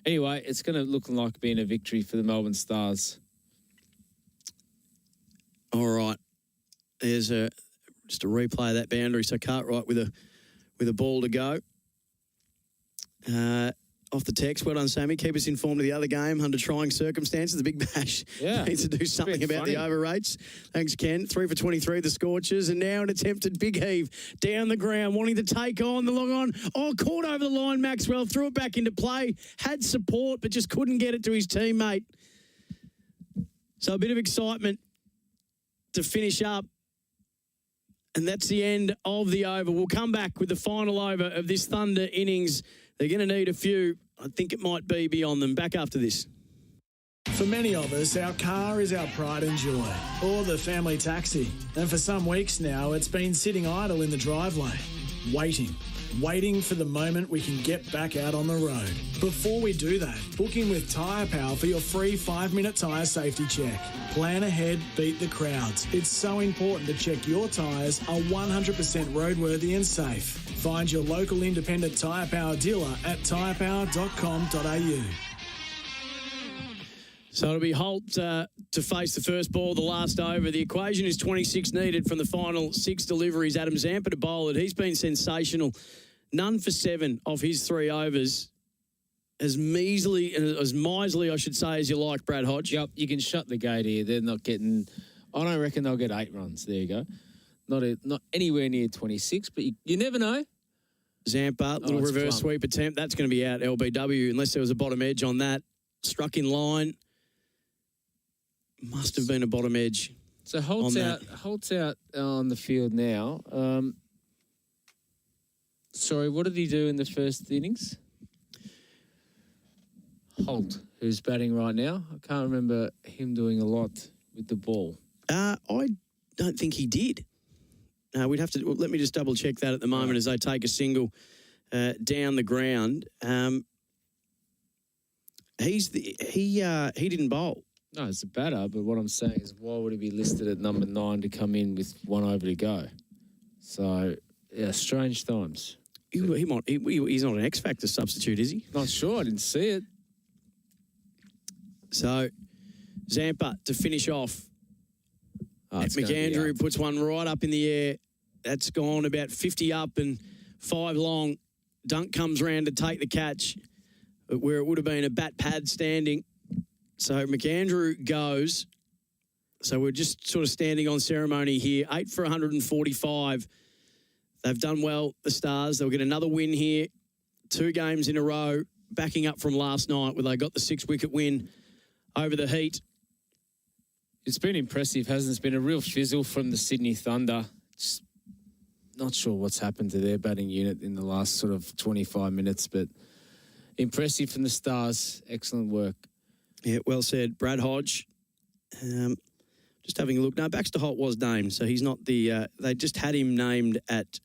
anyway, it's going to look like being a victory for the Melbourne Stars. All right. There's just a replay of that boundary. So Cartwright with a ball to go. Off the text, well done, Sammy. Keep us informed of the other game under trying circumstances. The Big Bash needs to do something about the over rates. Thanks, Ken. 3 for 23, the Scorchers, and now an attempted big heave down the ground, wanting to take on the long on. Oh, caught over the line, Maxwell, threw it back into play, had support, but just couldn't get it to his teammate. So a bit of excitement to finish up. And that's the end of the over. We'll come back with the final over of this Thunder innings. They're going to need a few. I think it might be beyond them. Back after this. For many of us, our car is our pride and joy, or the family taxi. And for some weeks now, it's been sitting idle in the driveway, waiting for the moment we can get back out on the road. Before we do that, book in with Tyre Power for your free 5-minute tyre safety check. Plan ahead, beat the crowds. It's so important to check your tyres are 100% roadworthy and safe. Find your local independent Tyre Power dealer at tyrepower.com.au. So it'll be Holt to face the first ball, the last over. The equation is 26 needed from the final 6 deliveries. Adam Zampa to bowl it. He's been sensational. None for 7 of his 3 overs. As miserly, I should say, as you like, Brad Hodge. Yep, you can shut the gate here. They're not getting... I don't reckon they'll get 8 runs. There you go. Not anywhere near 26, but you never know. Zampa, little reverse sweep attempt. That's going to be out LBW unless there was a bottom edge on that. Struck in line. Must have been a bottom edge. So Holt's out on the field now. Sorry, what did he do in the first innings? Holt, who's batting right now. I can't remember him doing a lot with the ball. I don't think he did. We'd have to let me just double check that at the moment as they take a single down the ground. He didn't bowl. No, it's a batter, but what I'm saying is why would he be listed at number 9 to come in with 1 over to go? So, yeah, strange times. He's not an X Factor substitute, is he? Not sure. I didn't see it. So, Zampa to finish off. McAndrew puts one right up in the air. That's gone about 50 up and 5 long. Dunk comes round to take the catch where it would have been a bat pad standing. So McAndrew goes. So we're just sort of standing on ceremony here. 8 for 145. They've done well, the Stars. They'll get another win here. 2 games in a row, backing up from last night where they got the 6-wicket win over the Heat. It's been impressive, hasn't it? It's been a real fizzle from the Sydney Thunder. Just not sure what's happened to their batting unit in the last sort of 25 minutes, but impressive from the Stars. Excellent work. Yeah, well said. Brad Hodge. Just having a look. No, Baxter Holt was named, so he's not the... they just had him named at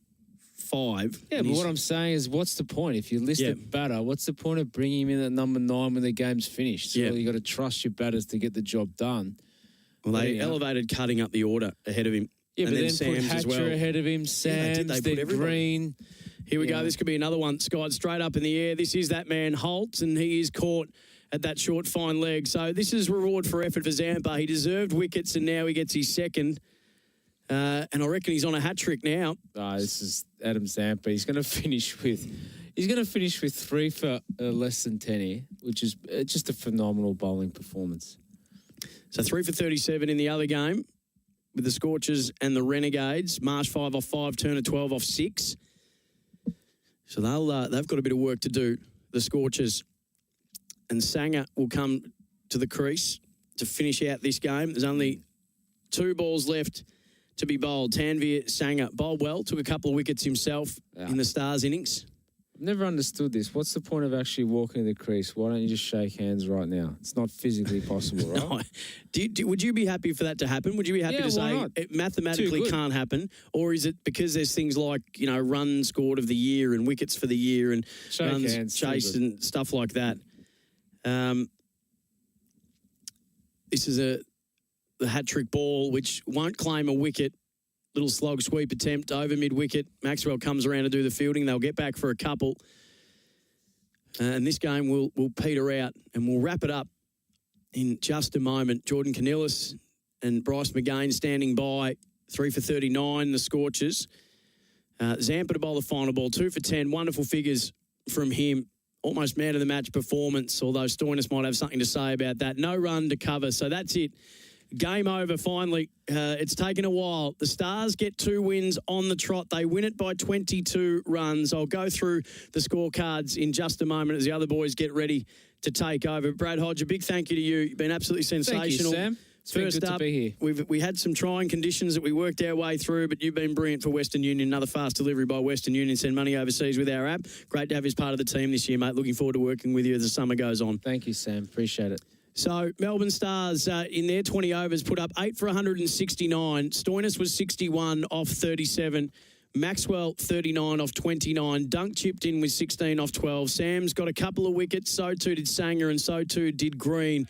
5. Yeah, but what I'm saying is what's the point? If you list a batter, what's the point of bringing him in at number 9 when the game's finished? So you got to trust your batters to get the job done. Well, they elevated Cutting up the order ahead of him. Yeah, and but then Sam's put Hatcher as well. ahead of him, Sam's, then Green. Here we go. This could be another one. Skied straight up in the air. This is that man, Holt, and he is caught at that short, fine leg. So this is reward for effort for Zampa. He deserved wickets, and now he gets his second. And I reckon he's on a hat-trick now. This is Adam Zampa. He's going to finish with 3 for less than 10 here, which is just a phenomenal bowling performance. So 3 for 37 in the other game with the Scorchers and the Renegades. Marsh 5 off 5, Turner 12 off 6. So they've got a bit of work to do, the Scorchers. And Sanger will come to the crease to finish out this game. There's only 2 balls left to be bowled. Tanvir Sanger bowled well, took a couple of wickets himself in the Stars innings. I've never understood this. What's the point of actually walking the crease? Why don't you just shake hands right now? It's not physically possible, right? No. Would you be happy for that to happen? Would you be happy to say it mathematically can't happen? Or is it because there's things like, runs scored of the year and wickets for the year and runs chased and stuff like that? This is the hat-trick ball, which won't claim a wicket. Little slog sweep attempt over mid-wicket. Maxwell comes around to do the fielding. They'll get back for a couple. And this game will peter out, and we'll wrap it up in just a moment. Jordan Canillis and Bryce McGain standing by, 3 for 39, the Scorchers. Zampa to bowl the final ball, 2 for 10. Wonderful figures from him. Almost man of the match performance, although Stoinis might have something to say about that. No run to cover, so that's it. Game over finally. It's taken a while. The Stars get 2 wins on the trot. They win it by 22 runs. I'll go through the scorecards in just a moment as the other boys get ready to take over. Brad Hodge, a big thank you to you. You've been absolutely sensational. Thank you, Sam. It's been good to be here. We had some trying conditions that we worked our way through, but you've been brilliant for Western Union. Another fast delivery by Western Union. Send money overseas with our app. Great to have you as part of the team this year, mate. Looking forward to working with you as the summer goes on. Thank you, Sam. Appreciate it. So, Melbourne Stars, in their 20 overs, put up 8 for 169. Stoinis was 61 off 37. Maxwell, 39 off 29. Dunk chipped in with 16 off 12. Sam's got a couple of wickets. So too did Sanger, and so too did Green.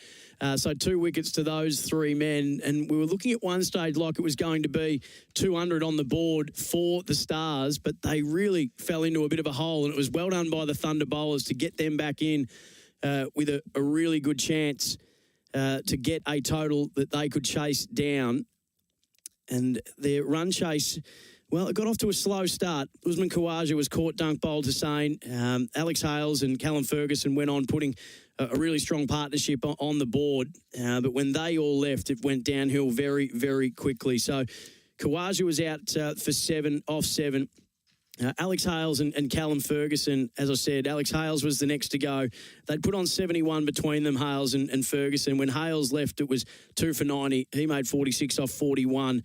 So 2 wickets to those 3 men. And we were looking at one stage like it was going to be 200 on the board for the Stars, but they really fell into a bit of a hole. And it was well done by the Thunder bowlers to get them back in with a really good chance to get a total that they could chase down. And their run chase, well, it got off to a slow start. Usman Khawaja was caught dunk bowled Hussain. Alex Hales and Callum Ferguson went on putting a really strong partnership on the board. But when they all left, it went downhill very, very quickly. So Khawaja was out for 7 off 7. Alex Hales and Callum Ferguson, as I said, Alex Hales was the next to go. They'd put on 71 between them, Hales and Ferguson. When Hales left, it was 2 for 90. He made 46 off 41.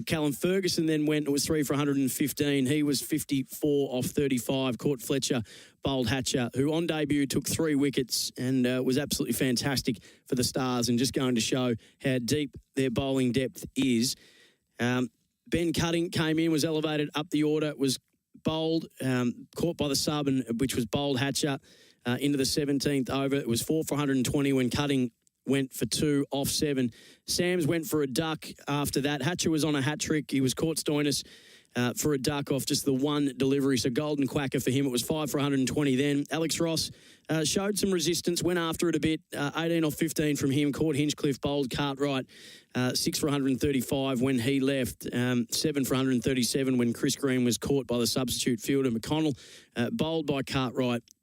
Callum Ferguson then went, it was 3 for 115. He was 54 off 35. Caught Fletcher, bowled Hatcher, who on debut took 3 wickets and was absolutely fantastic for the Stars, and just going to show how deep their bowling depth is. Ben Cutting came in, was elevated up the order, was bowled, caught by the sub, and which was bowled Hatcher into the 17th over. It was 4 for 120 when Cutting went for 2 off 7. Sams went for a duck after that. Hatcher was on a hat trick. He was caught Stoinis for a duck off just the one delivery. So golden quacker for him. It was 5 for 120 then. Alex Ross showed some resistance, went after it a bit. 18 off 15 from him. Caught Hinchcliffe, bowled Cartwright. 6 for 135 when he left. 7 for 137 when Chris Green was caught by the substitute fielder McConnell. Bowled by Cartwright.